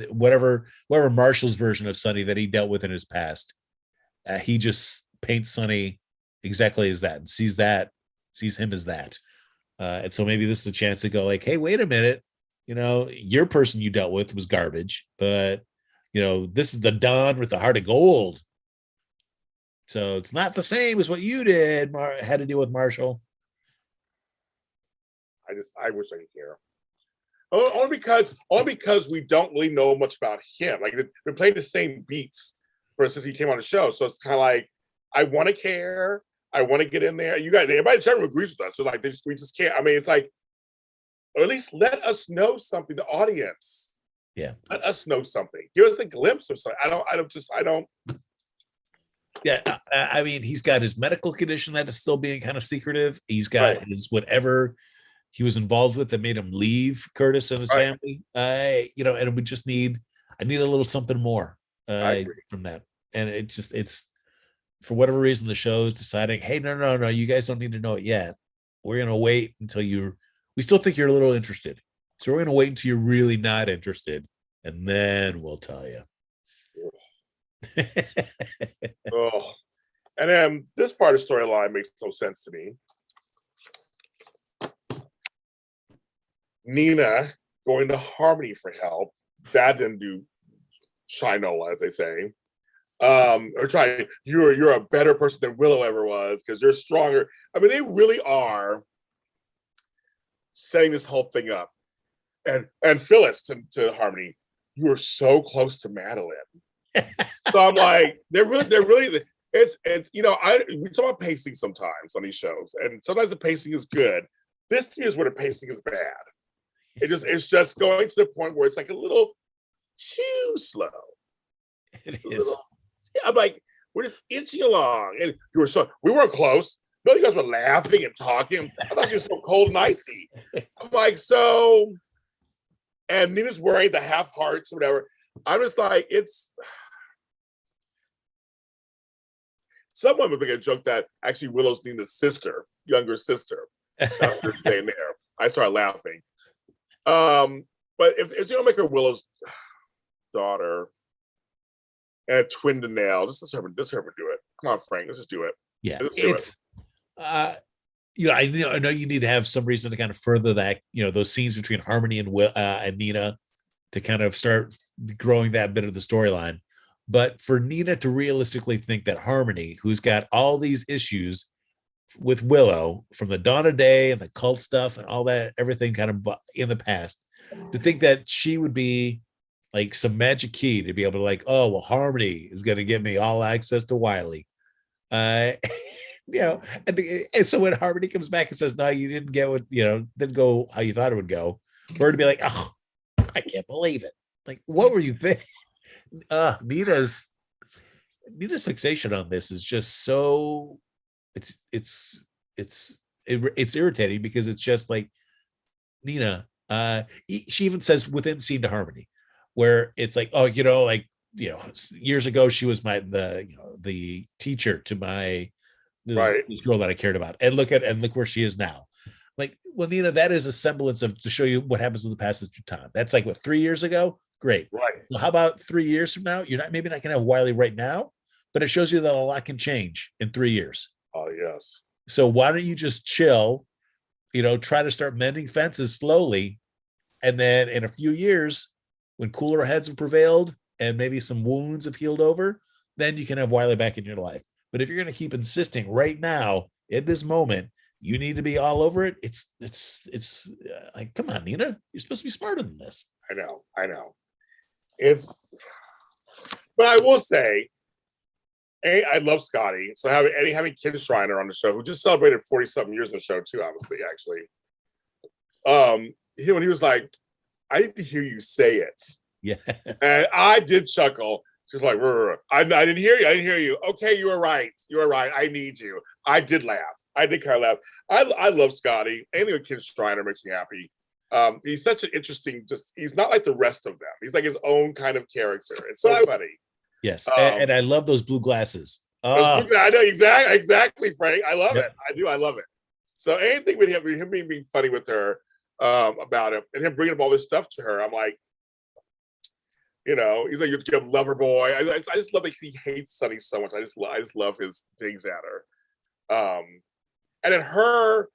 whatever Marshall's version of Sonny that he dealt with in his past, he just paints Sonny exactly as that and sees him as that. And so maybe this is a chance to go like, hey, wait a minute, your person you dealt with was garbage, but this is the Don with the heart of gold. So it's not the same as what you had to deal with, Marshall.
I I wish I could hear. Only because we don't really know much about him. Like they've been playing the same beats since he came on the show. So it's kind of like I want to care. I want to get in there. You guys, everybody in the chat room agrees with us. So like we just can't. I mean, it's like, or at least let us know something. The audience,
yeah,
let us know something. Give us a glimpse of something. I don't.
Yeah, I mean, he's got his medical condition that is still being kind of secretive. He's got his whatever he was involved with that made him leave Curtis and his family. And we just I need a little something more from that. And it's for whatever reason the show is deciding, hey, no, you guys don't need to know it yet. We're gonna wait until we still think you're a little interested. So we're gonna wait until you're really not interested, and then we'll tell you.
Oh, and then this part of the storyline makes no sense to me. Nina going to Harmony for help. That didn't do Shinola, as they say. Or trying, you're a better person than Willow ever was because you're stronger. I mean, they really are setting this whole thing up. And Phyllis to Harmony, you are so close to Madeline. So I'm like, they're really. It's we talk about pacing sometimes on these shows, and sometimes the pacing is good. This is where the pacing is bad. It's just going to the point where it's like a little too slow.
It is.
I'm like, we're just inching along, and we weren't close. No, you guys were laughing and talking. I thought you were so cold and icy. I'm like, so, and Nina's wearing the half hearts or whatever. I'm just like, someone would make a joke that actually Willow's Nina's sister, younger sister. That's what they're saying there. I started laughing. But if you're gonna make her Willow's daughter and a twin to Nail, just let her do it. Come on, Frank, let's just do it.
Yeah, I know you need to have some reason to kind of further that, those scenes between Harmony and Nina to kind of start growing that bit of the storyline. But for Nina to realistically think that Harmony, who's got all these issues with Willow from the dawn of day and the cult stuff and all that, everything kind of in the past, to think that she would be like some magic key to be able to like, oh, well, Harmony is going to give me all access to Wiley. And so when Harmony comes back and says, no, you didn't get what, didn't go how you thought it would go, for her to be like, oh, I can't believe it. Like, what were you thinking? Nina's fixation on this is just so it's irritating because it's just like Nina. She even says within scene to Harmony, where it's like, oh, years ago she was the teacher to this girl that I cared about, and look where she is now. Like, well, Nina, that is a semblance of to show you what happens in the passage of time. That's like 3 years ago. Great.
Right.
Well, how about 3 years from now? You're maybe not going to have Wiley right now, but it shows you that a lot can change in 3 years.
Oh, yes.
So why don't you just chill, try to start mending fences slowly. And then in a few years, when cooler heads have prevailed and maybe some wounds have healed over, then you can have Wiley back in your life. But if you're going to keep insisting right now, at this moment, you need to be all over it. It's like, come on, Nina, you're supposed to be smarter than this.
I know. But I will say, I love Scotty. So having Kim Schreiner on the show, who just celebrated 40-something years on the show too, honestly, actually. When he was like, I need to hear you say it.
Yeah.
And I did chuckle. She's like, I didn't hear you. Okay, you were right. I need you. I did laugh. I did kind of laugh. I love Scotty. Anything with Kim Schreiner makes me happy. He's such an interesting, he's not like the rest of them. He's like his own kind of character. It's so funny.
Yes. And I love those blue glasses.
I know, exactly, Frank. I love it. I love it. So anything with him being funny with her about him and him bringing up all this stuff to her, I'm like, he's like, you're a lover boy. I just love that he hates Sunny so much. I just love his digs at her. And then her,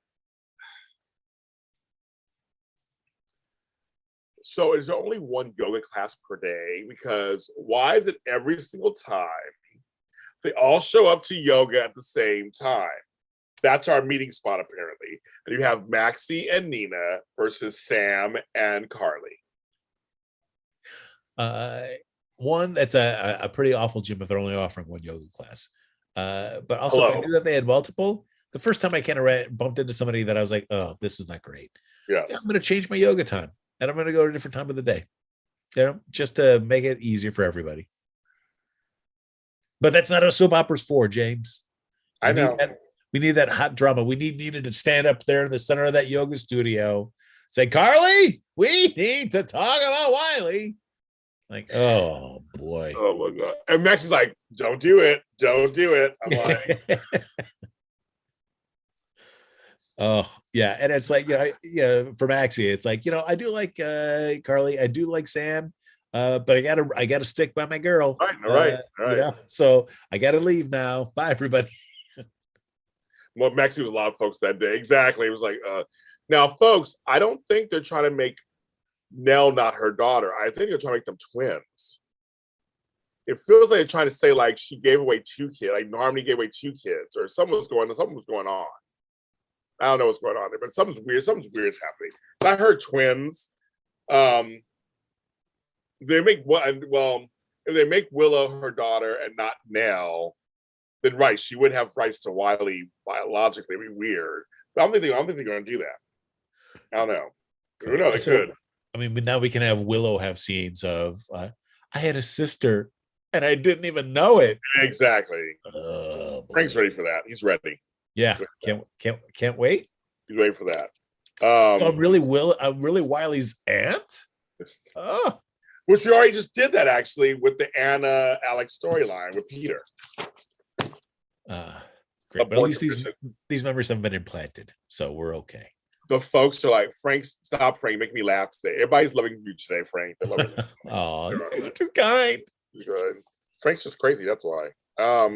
so is there only one yoga class per day? Because why is it every single time they all show up to yoga at the same time? That's our meeting spot, apparently. And you have Maxie and Nina versus Sam and Carly.
One, that's a pretty awful gym if they're only offering one yoga class. But also, if I knew that they had multiple, the first time I kind of bumped into somebody that I was like, oh, this is not great.
Yes.
I'm going to change my yoga time and I'm going to go to a different time of the day, just to make it easier for everybody. But that's not what soap opera's for, James.
I know.
We need that hot drama. We need Nina to stand up there in the center of that yoga studio, say, Carly, we need to talk about Wiley. Like, oh boy.
Oh my God. And Max is like, don't do it. Don't do it. I'm like,
oh yeah. And it's like, for Maxie, it's like, I do like Carly, I do like Sam. But I gotta stick by my girl.
Right.
So I gotta leave now. Bye, everybody.
Well, Maxie was a lot of folks that day. Exactly. It was like, now, folks, I don't think they're trying to make Nell not her daughter. I think they're trying to make them twins. It feels like they're trying to say like she gave away 2 kids, like Harmony gave away 2 kids, or something was going on. I don't know what's going on there, but something's weird's happening. So I heard twins. They make if they make Willow her daughter and not Nell, then right, she would have rights to Wiley biologically. It'd be weird. But I don't think they're going to do that. I don't know. Who knows? They could.
I mean, but now we can have Willow have scenes of I had a sister and I didn't even know it.
Exactly. Frank's ready for that. He's ready.
Yeah. Can't wait.
He's waiting for that.
I'm really Wiley's aunt.
Oh. Which we already just did that actually with the Anna Alex storyline with Peter.
Great. But at least these memories haven't been implanted, so we're okay.
The folks are like, Frank, stop, Frank, make me laugh today. Everybody's loving you today, Frank.
Oh, you guys are too kind.
Good. Frank's just crazy. That's why. I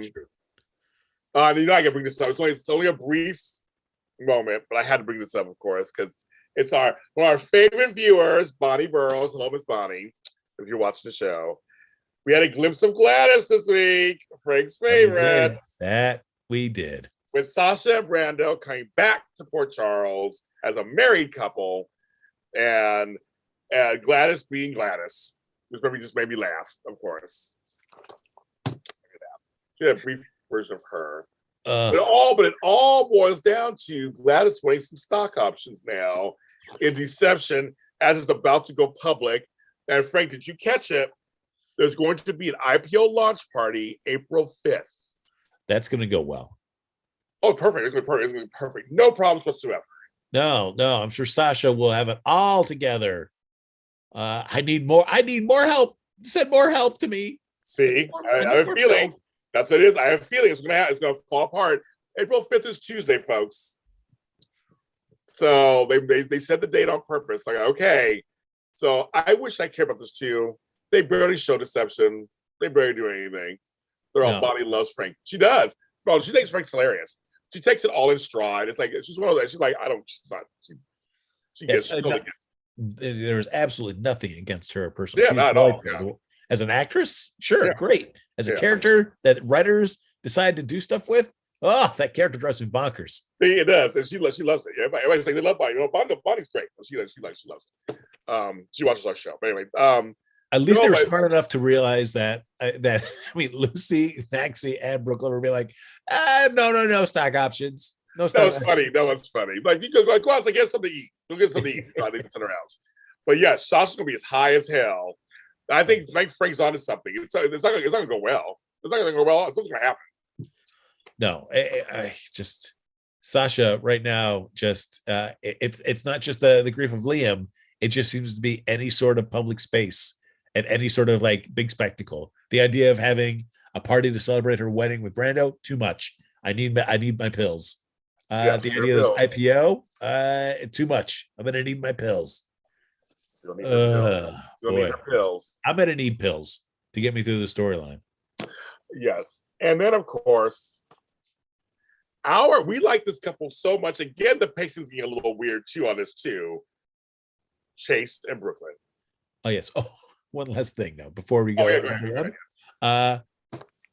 can bring this up. It's only a brief moment, but I had to bring this up, of course, because it's one of our favorite viewers, Bonnie Burrows. Hello, Miss Bonnie. If you're watching the show, we had a glimpse of Gladys this week, Frank's favorite.
That we did.
With Sasha and Brando coming back to Port Charles as a married couple, and Gladys being Gladys, which just made me laugh, of course. She had a brief version of her. But it all boils down to Gladys wanting some stock options now in Deception as it's about to go public. And Frank, did you catch it? There's going to be an IPO launch party April 5th.
That's going to go well.
Oh, perfect. It's going to be perfect. No problems whatsoever.
No. I'm sure Sasha will have it all together. I need more help. Send more help to me.
See, I have a feeling. Bills. That's what it is. I have a feeling it's going to fall apart. April 5th is Tuesday, folks. So they set the date on purpose. Like, okay. So I wish I cared about this too. They barely show Deception. They barely do anything. They're all Bonnie loves Frank. She does. She thinks Frank's hilarious. She takes it all in stride. It's like she's one of those. She's like, she gets.
There's absolutely nothing against her personally.
Yeah, not at all. Yeah.
As an actress, sure, great. As a character that writers decide to do stuff with, that character drives me bonkers.
It does, and she loves it. Yeah, everybody's saying they love Bonnie. Bonnie's great. She loves it. She watches our show. But anyway,
at least they were smart enough to realize that Lucy, Maxie, and Brooklyn were be like, no stock options. No stock.
That was funny. Like you could go out and get something to eat. Go get something to eat. I think it's in her house. But yes, Sasha's gonna be as high as hell. I think Frank's onto something. It's not gonna go well. It's not gonna go well. Something's gonna happen.
No, I just Sasha right now. Just it's not just the grief of Liam. It just seems to be any sort of public space and any sort of like big spectacle. The idea of having a party to celebrate her wedding with Brando, too much. I need my pills. The idea of this IPO, too much. I'm gonna need my pills.
Need pills.
I'm gonna need pills to get me through the storyline.
Yes, and then of course, we like this couple so much. Again, the pacing's getting a little weird too on this too. Chase and Brooklyn.
Oh yes. Oh, one last thing now before we go.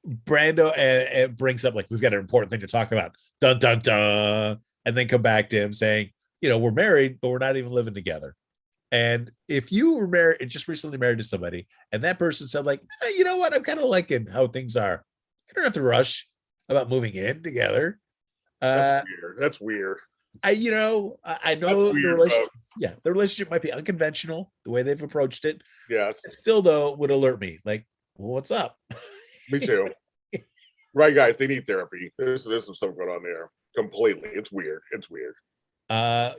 Brando and brings up like we've got an important thing to talk about. Dun dun dun, and then come back to him saying, we're married, but we're not even living together. And if you were married, just recently married to somebody, and that person said like, you know what, I'm kind of liking how things are. You don't have to rush about moving in together.
That's weird.
I know
That's
the
weird,
relationship.
folks.
Yeah, the relationship might be unconventional the way they've approached it.
Yes.
It still though would alert me like, well, what's up?
Me too. Right, guys, they need therapy. There's some stuff going on there. Completely. It's weird.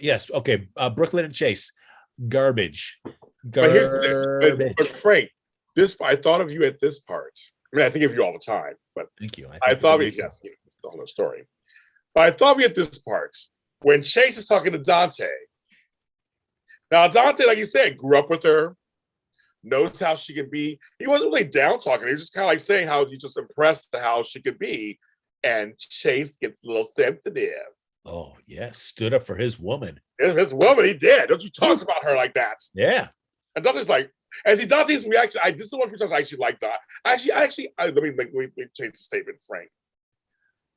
Yes. Okay. Brooklyn and Chase. Garbage.
But here's the thing. But Frank, I thought of you at this part. I mean, I think of you all the time, but
thank you.
I thought of you, yes, it's the whole story. But I thought of you at this part when Chase is talking to Dante. Now, Dante, like you said, grew up with her, knows how she can be. He wasn't really down talking. He was just kind of like saying how he's just impressed at how she could be. And Chase gets a little sensitive.
Oh, yeah. Stood up for his woman.
His woman, he did. Don't you talk about her like that?
Yeah.
And Dante's like, as he does his reaction, this is the one few times I actually like that. Let me change the statement, Frank.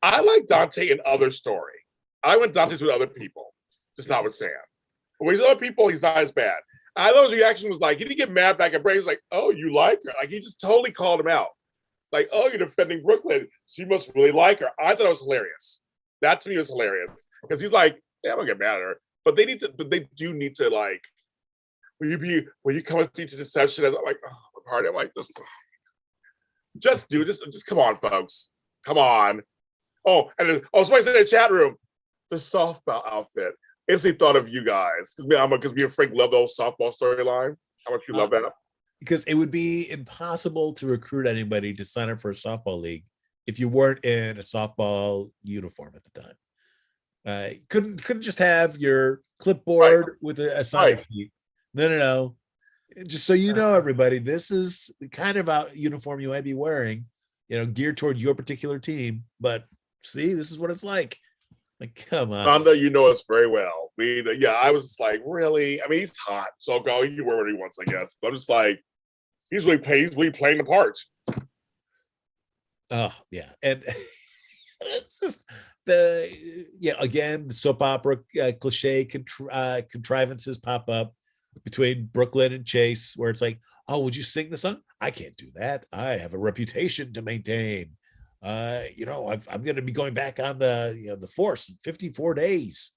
I like Dante in other story. I went Dante's with other people, just not with Sam. But when he's with other people, he's not as bad. I thought his reaction was like, he didn't get mad back at Brady. He's like, oh, you like her? Like, he just totally called him out. Like, oh, you're defending Brooklyn. She must really like her. I thought it was hilarious. That to me was hilarious. Because he's like, yeah, I don't get mad at her. But they do need to like, will you come with me to deception? And I'm like, oh, my heart. I'm like, just come on, folks. Come on. Oh, and somebody said in the chat room, the softball outfit. Instantly thought of you guys because me and Frank love the whole softball storyline. How much you love that?
Because it would be impossible to recruit anybody to sign up for a softball league if you weren't in a softball uniform at the time. Couldn't just have your clipboard with a sign up sheet. No. Just so you know, everybody, this is the kind of uniform you might be wearing, geared toward your particular team. But see, this is what it's like. Like, come on.
Rhonda, you know us very well. I was like, really? I mean, he's hot, so go. He can wear what he wants, I guess. But I'm just like, he's really playing the part.
Oh, yeah. And it's just again, the soap opera cliche contrivances pop up between Brooklyn and Chase, where it's like, oh, would you sing the song? I can't do that. I have a reputation to maintain. I'm going to be going back on the force in 54 days.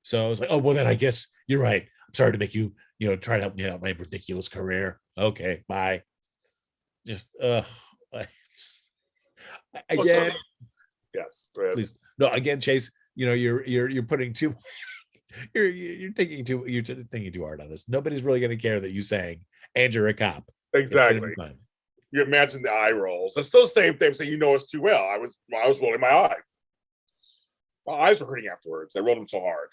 So I was like, oh, well, then I guess you're right. I'm sorry to make you, try to help me out my ridiculous career. Okay, bye. Again.
Yes.
Please. No, again, Chase, you're putting too, you're thinking too hard on this. Nobody's really going to care that you sang and you're a cop.
Exactly. You imagine the eye rolls. It's still the same thing. Saying, us too well. I was rolling my eyes. My eyes were hurting afterwards. I rolled them so hard.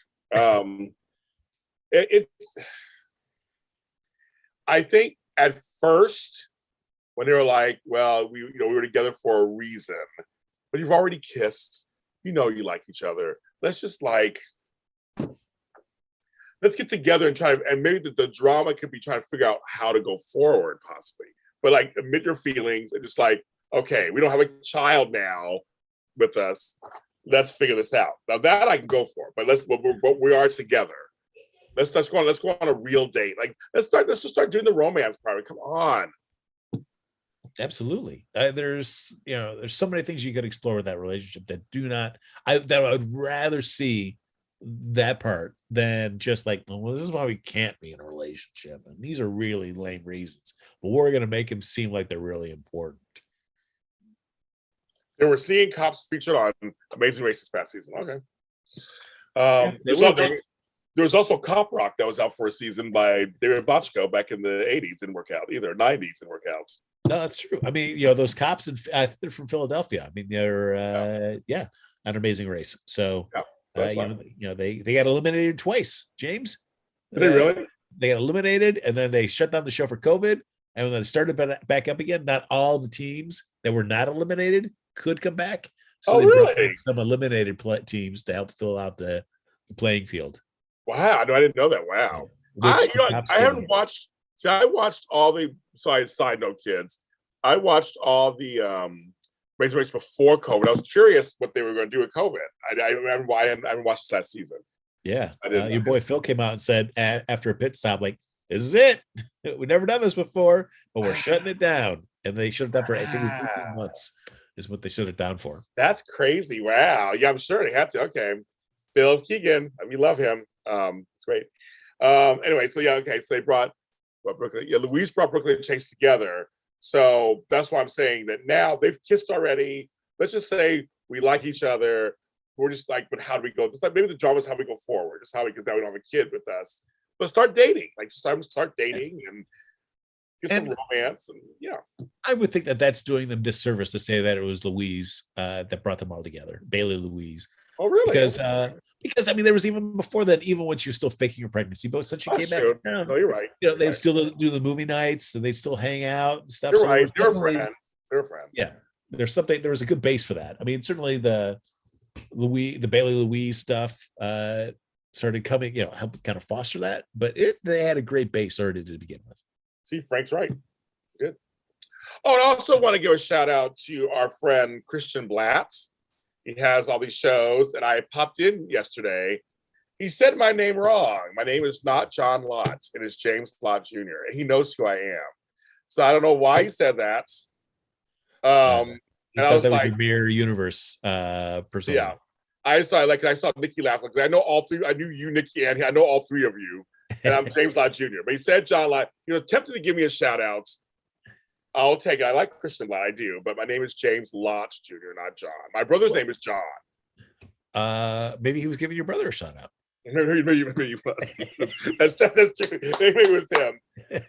I think at first when they were like, well, we were together for a reason, but you've already kissed. You like each other. Let's just let's get together and and maybe the drama could be trying to figure out how to go forward, possibly. But admit your feelings and just okay, we don't have a child now with us. Let's figure this out. Now that I can go for, but we are together. Let's go on a real date. Let's just start doing the romance part. Come on.
Absolutely. There's so many things you could explore with that relationship that I would rather see that part than just well, this is why we can't be in a relationship, and these are really lame reasons, but we're going to make them seem like they're really important.
They were seeing cops featured on Amazing Race this past season. Okay. There was also Cop Rock that was out for a season by David Bochco back in the 80s. Didn't work out either. 90s didn't work out.
No, that's true. I mean, those cops they're from Philadelphia. I mean, they're an Amazing Race. So they got eliminated twice, James.
Did they really?
They got eliminated, and then they shut down the show for COVID. And when they started back up again, not all the teams that were not eliminated could come back. So they brought some eliminated teams to help fill out the playing field.
Wow, no, I didn't know that. Wow. I haven't watched. See, I watched all the side note, kids. I watched all the Amazing Race before COVID. I was curious what they were going to do with COVID. I remember why I haven't watched this last season.
Yeah, your boy Phil came out and said after a pit stop, like, "This is it. We've never done this before, but we're shutting it down." And they shut it down for I think it was 18 months. Is what they shut it down for.
That's crazy. Wow. Yeah, I'm sure they had to. Okay, Phil Keegan, we love him. It's great. Anyway, so yeah, okay. So they brought Brooklyn. Yeah, Louise brought Brooklyn and Chase together. So that's why I'm saying that now they've kissed already. Let's just say we like each other. We're just like, but how do we go? Just like maybe the drama is how we go forward. Just how we get that we don't have a kid with us. But start dating. Like start dating and get some romance. And yeah.
I would think that that's doing them disservice to say that it was Louise that brought them all together. Bailey Louise.
Oh, really?
Because I mean, there was even before that, even when she was still faking her pregnancy, but since she came back,
no, you're right.
You know, they'd still do the movie nights and they'd still hang out and stuff.
You're right. They're friends. They're friends.
Yeah. There was a good base for that. I mean, certainly the Bailey Louise stuff started coming, helped kind of foster that, but they had a great base already to begin with.
See, Frank's right. Good. Oh, and I also want to give a shout out to our friend Christian Blatt. He has all these shows, and I popped in yesterday. He said my name wrong. My name is not John Lott. It is James Lott Jr. And he knows who I am. So I don't know why he said that. And I was
that
like,
was your mirror universe person.
Yeah. I saw Nikki laugh because I know all three. I knew you, Nikki, and I know all three of you. And I'm James Lott Jr. But he said John Lott, tempted to give me a shout out. I'll take it. I like Christian Blatt. I do, but my name is James Lott Jr., not John. My brother's name is John.
Maybe he was giving your brother a shout out.
Maybe that's true. Maybe it was him.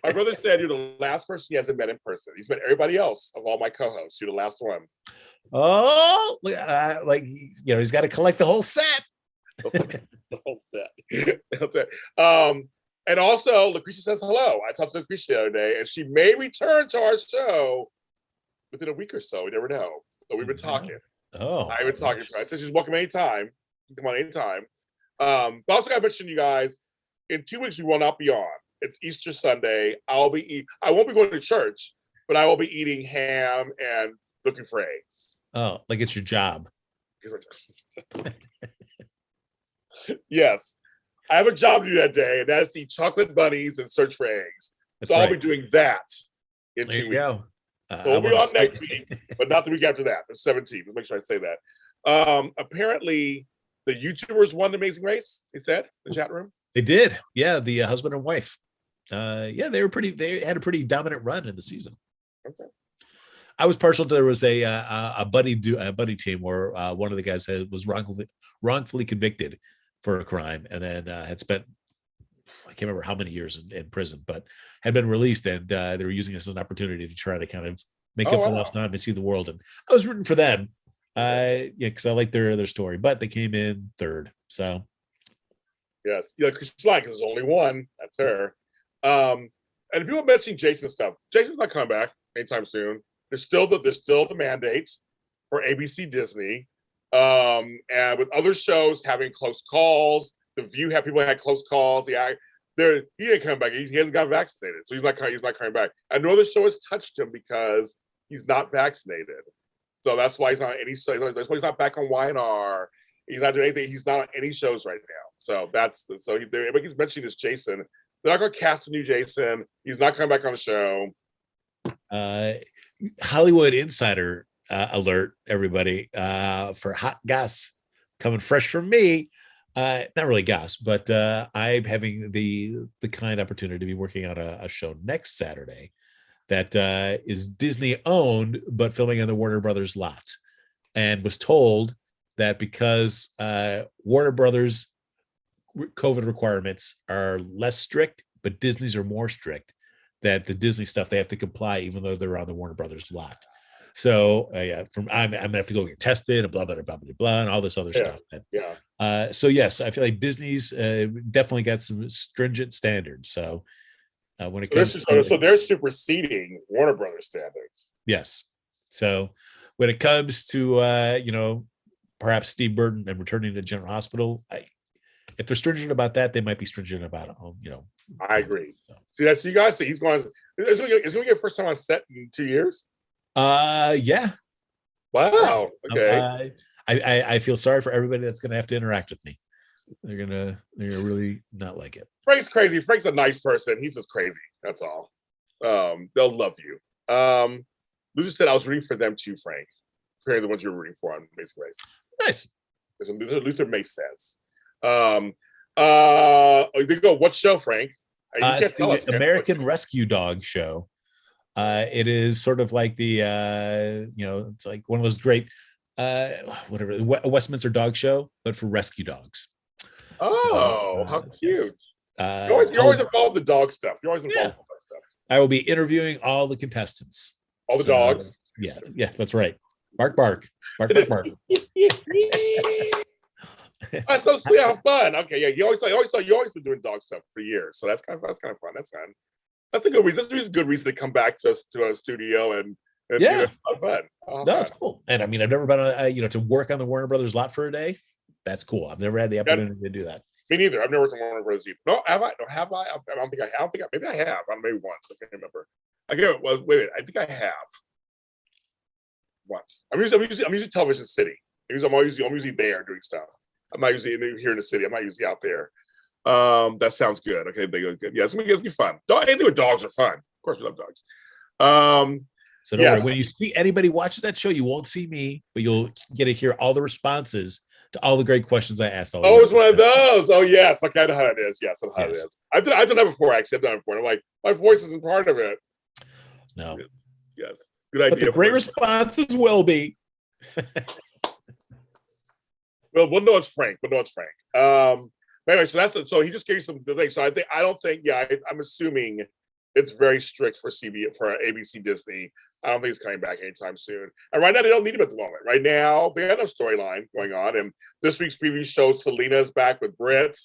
My brother said you're the last person he hasn't met in person. He's met everybody else of all my co-hosts. You're the last one.
Oh, he's got to collect the whole set.
The whole set. And also, Lucretia says hello. I talked to Lucretia the other day, and she may return to our show within a week or so. We never know. So we've been talking.
Oh,
I've been talking to her. I said she's welcome anytime. Come on anytime. But also, I mentioned you guys. In 2 weeks, we will not be on. It's Easter Sunday. I won't be going to church, but I will be eating ham and looking for eggs.
Oh, like it's your job.
Yes. I have a job to do that day, and that's eat chocolate bunnies and search for eggs.
That's
so
right.
I'll be doing that in 2 weeks. So we'll be on next week, but not the week after that, the 17th. Let's make sure I say that. Apparently, the YouTubers won the Amazing Race, they said in the chat room.
They did. Yeah, the husband and wife. They had a pretty dominant run in the season.
Okay.
I was partial to there was a buddy team where one of the guys was wrongfully convicted for a crime and then had spent, I can't remember how many years in prison, but had been released, and they were using this as an opportunity to try to kind of make up for lost time and see the world. And I was rooting for them, because I like their story, but they came in third. So
yes, because there's only one. That's her. And people mentioning Jason stuff. Jason's not coming back anytime soon. There's still the mandates for ABC Disney. And with other shows having close calls, The View had people had close calls. He didn't come back. He hasn't got vaccinated, so he's not coming back. And no other show has touched him because he's not vaccinated. So that's why he's not on any show. That's why he's not back on YNR. He's not doing anything. He's not on any shows right now. So everybody's mentioning this Jason. They're not going to cast a new Jason. He's not coming back on the show.
Hollywood Insider alert, everybody, for hot goss coming fresh from me. Not really goss, but I'm having the kind opportunity to be working on a show next Saturday that is Disney owned, but filming on the Warner Brothers lot, and was told that because Warner Brothers COVID requirements are less strict, but Disney's are more strict, that the Disney stuff, they have to comply even though they're on the Warner Brothers lot. So I'm gonna have to go get tested and blah blah blah blah blah and all this other stuff. So yes, I feel like Disney's definitely got some stringent standards. So when it comes
so they're superseding Warner Brothers standards.
Yes. So when it comes to perhaps Steve Burton and returning to General Hospital, if they're stringent about that, they might be stringent about it.
I agree. So. See, you guys see he's going. Is going to get first time on set in 2 years.
Yeah.
Wow. Okay.
I feel sorry for everybody that's going to have to interact with me. They're gonna really not like it.
Frank's crazy. Frank's a nice person. He's just crazy. That's all. They'll love you. Luther said I was rooting for them too, Frank. Comparing the ones you're rooting for on Amazing Race.
Nice.
That's what Luther May says. There you go. What show, Frank?
It's the American Rescue Dog Show. It is sort of like the it's like one of those great whatever Westminster Dog Show, but for rescue dogs.
Oh, how cute!
Yes.
You're always involved in dog stuff. You're always involved in dog stuff.
I will be interviewing all the contestants.
All the dogs.
Yeah, that's right. Bark, bark, bark, bark, bark.
That's so sweet. How fun. Okay, yeah. You always been doing dog stuff for years, so that's kind of fun. That's fun. That's a good reason. That's a good reason to come back to a studio and
yeah,
it's fun.
No, it's cool. And I mean, I've never been to work on the Warner Brothers lot for a day. That's cool. I've never had the opportunity to do that.
Me neither. I've never worked on Warner Brothers either. No, have I? No, have I? I don't think I have. Maybe I have. Maybe once. I can't remember. Wait. I think I have once. I'm usually Television City. I'm usually there doing stuff. I'm not usually here in the city. I'm not usually out there. That sounds good. Okay, they go good. Yeah, it's gonna be fun. Anything with dogs are fun. Of course, we love dogs.
So don't worry. When you see anybody watches that show, you won't see me, but you'll get to hear all the responses to all the great questions I asked.
It's one of those. Oh yes, okay, I know how that is. Yes, I know how it is. I've done that before. Actually, I've done it before. I'm like, my voice isn't part of it.
No.
Yes. Good idea.
But the great responses will be.
We'll know it's Frank. Anyway, so he just gave you some things. So I don't think. I'm assuming it's very strict for ABC Disney. I don't think it's coming back anytime soon. And right now they don't need him at the moment. Right now they got no storyline going on. And this week's preview showed Selena's back with Britt.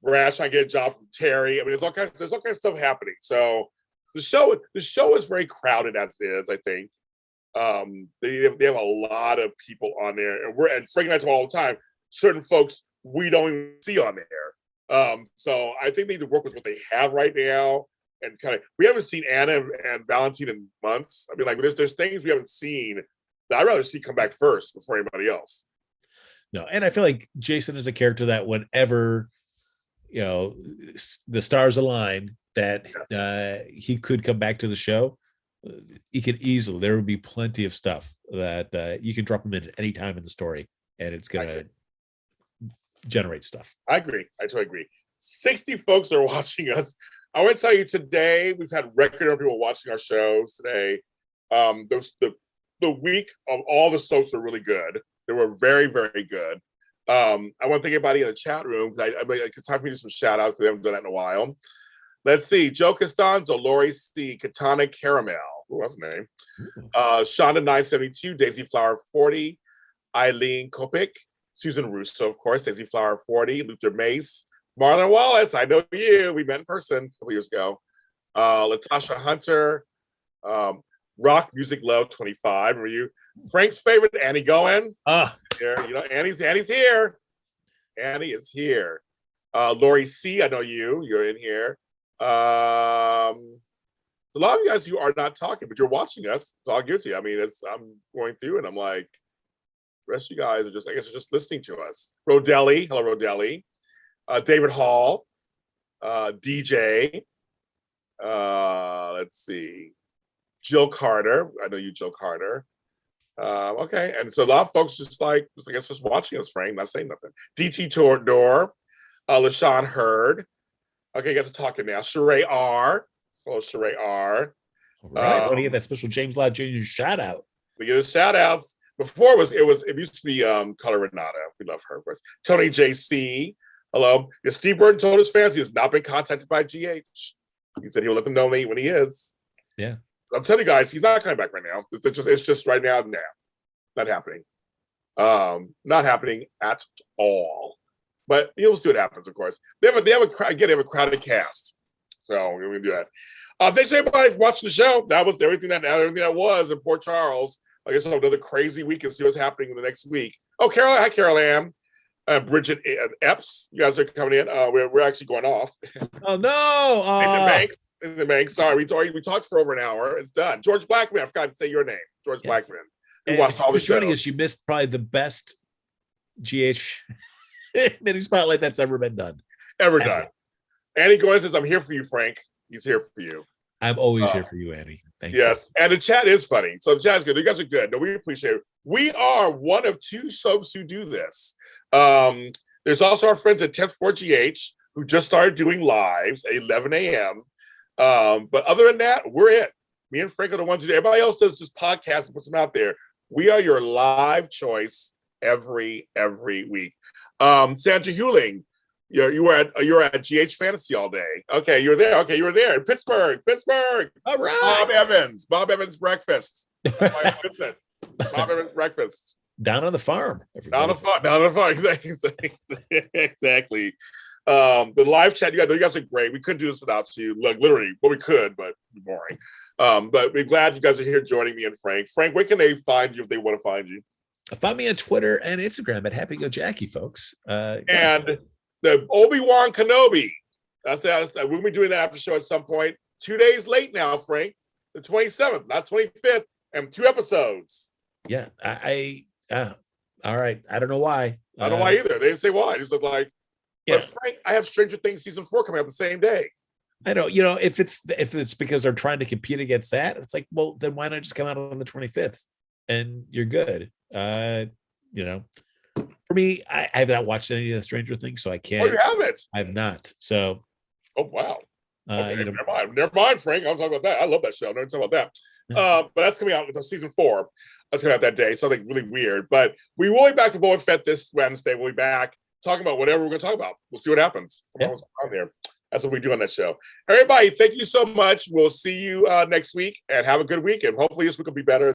Brad's trying to get a job from Terry. I mean, there's all kinds of stuff happening. So the show is very crowded as it is. I think. They have a lot of people on there, and Frank and I talk all the time. Certain folks we don't even see on there. So I think they need to work with what they have right now, and we haven't seen Anna and Valentine in months. I mean, like there's things we haven't seen that I'd rather see come back first before anybody else.
No, and I feel like Jason is a character that whenever the stars align, that he could come back to the show. He could easily. There would be plenty of stuff that you can drop him in at any time in the story, and it's gonna generate stuff.
I agree. I totally agree. 60 folks are watching us. I want to tell you today we've had record number of people watching our shows today. The week of all the soaps are really good. They were very, very good. I want to thank everybody in the chat room. It's time for me to do some shout outs because we haven't done that in a while. Let's see. Joe Costanzo, Lori C, Katana Caramel. Ooh, that's a name. Shonda 972, Daisy Flower 40, Eileen Kopik, Susan Russo, of course, Daisy Flower 40, Luther Mace, Marlon Wallace. I know you. We met in person a couple years ago. Latasha Hunter, Rock Music Love 25. Remember you? Frank's favorite, Annie Goen. Here, Annie's here. Annie is here. Lori C, I know you. You're in here. A lot of you guys, you are not talking, but you're watching us. So I'll give it to you. I mean, I'm going through and I'm like, the rest of you guys are just listening to us. Rodelli, hello Rodelli. David Hall, DJ. Let's see. Jill Carter. I know you, Jill Carter. Okay, and so a lot of folks just watching us, Frank, not saying nothing. DT Door, LaShawn Hurd. Okay, you guys are talking now. Sheree R. Hello, Sheree R.
All right, want to get that special James Ladd Jr. shout out.
We get the shout outs. Before it used to be Color Renata. We love her, of course. Tony JC. Hello. If Steve Burton told his fans he has not been contacted by GH. He said he'll let them know when he is.
Yeah.
I'm telling you guys, he's not coming back right now. It's just right now. Not happening. Not happening at all. But we'll see what happens, of course. They have a crowded cast. So we're gonna do that. Thanks everybody for watching the show. That was everything that was in Port Charles. I guess we'll have another crazy week and see what's happening in the next week. Oh, Carol, hi Carol Ann. Bridget Epps, you guys are coming in. We're actually going off.
Oh no!
In the bank. Sorry, we talked for over an hour. It's done. George Blackman, I forgot to say your name. George Blackman. We watched all the
It's funny
shows.
is you missed probably the best GH mini spotlight that's ever been done.
Ever done. Andy Goins says, I'm here for you, Frank. He's here for you.
I'm always here for you, Andy. Thank you.
Yes. And the chat is funny. So the chat is good. You guys are good. No, we appreciate it. We are one of two soaps who do this. There's also our friends at 10th Floor GH who just started doing lives at 11 a.m. But other than that, we're it. Me and Frank are the ones who do. Everybody else does just podcasts and puts them out there. We are your live choice every week. Sandra Hewling, you were at GH Fantasy all day. Okay, you were there. Okay, you were there in Pittsburgh.
All right.
Bob Evans breakfast. Bob Evans breakfast.
Down on the farm.
Down on the farm. Exactly. The live chat, you guys are great. We couldn't do this without you. Like literally, well, we could, but it'd be boring. But we're glad you guys are here joining me and Frank. Frank, where can they find you if they want to find you?
Find me on Twitter and Instagram at Happy Go Jackie, folks.
And the Obi-Wan Kenobi. We'll be doing that after show at some point. 2 days late now, Frank. The 27th, not 25th, and 2 episodes.
Yeah, all right. I don't know why.
I don't know why either. They didn't say why. It's just like, but Frank, I have Stranger Things season 4 coming out the same day.
I know, if it's because they're trying to compete against that, it's like, well, then why not just come out on the 25th and you're good? For me, I have not watched any of the Stranger Things, so I can't.
Oh, you haven't?
I have not. So.
Oh wow. Okay, never mind, Frank. I'm talking about that. I love that show. I'm not talking about that. But that's coming out with season 4. That's coming out that day. Something really weird. But we will be back to Boba Fett this Wednesday. We'll be back talking about whatever we're going to talk about. We'll see what happens. What's going on there. That's what we do on that show. Everybody, thank you so much. We'll see you next week and have a good weekend. Hopefully this week will be better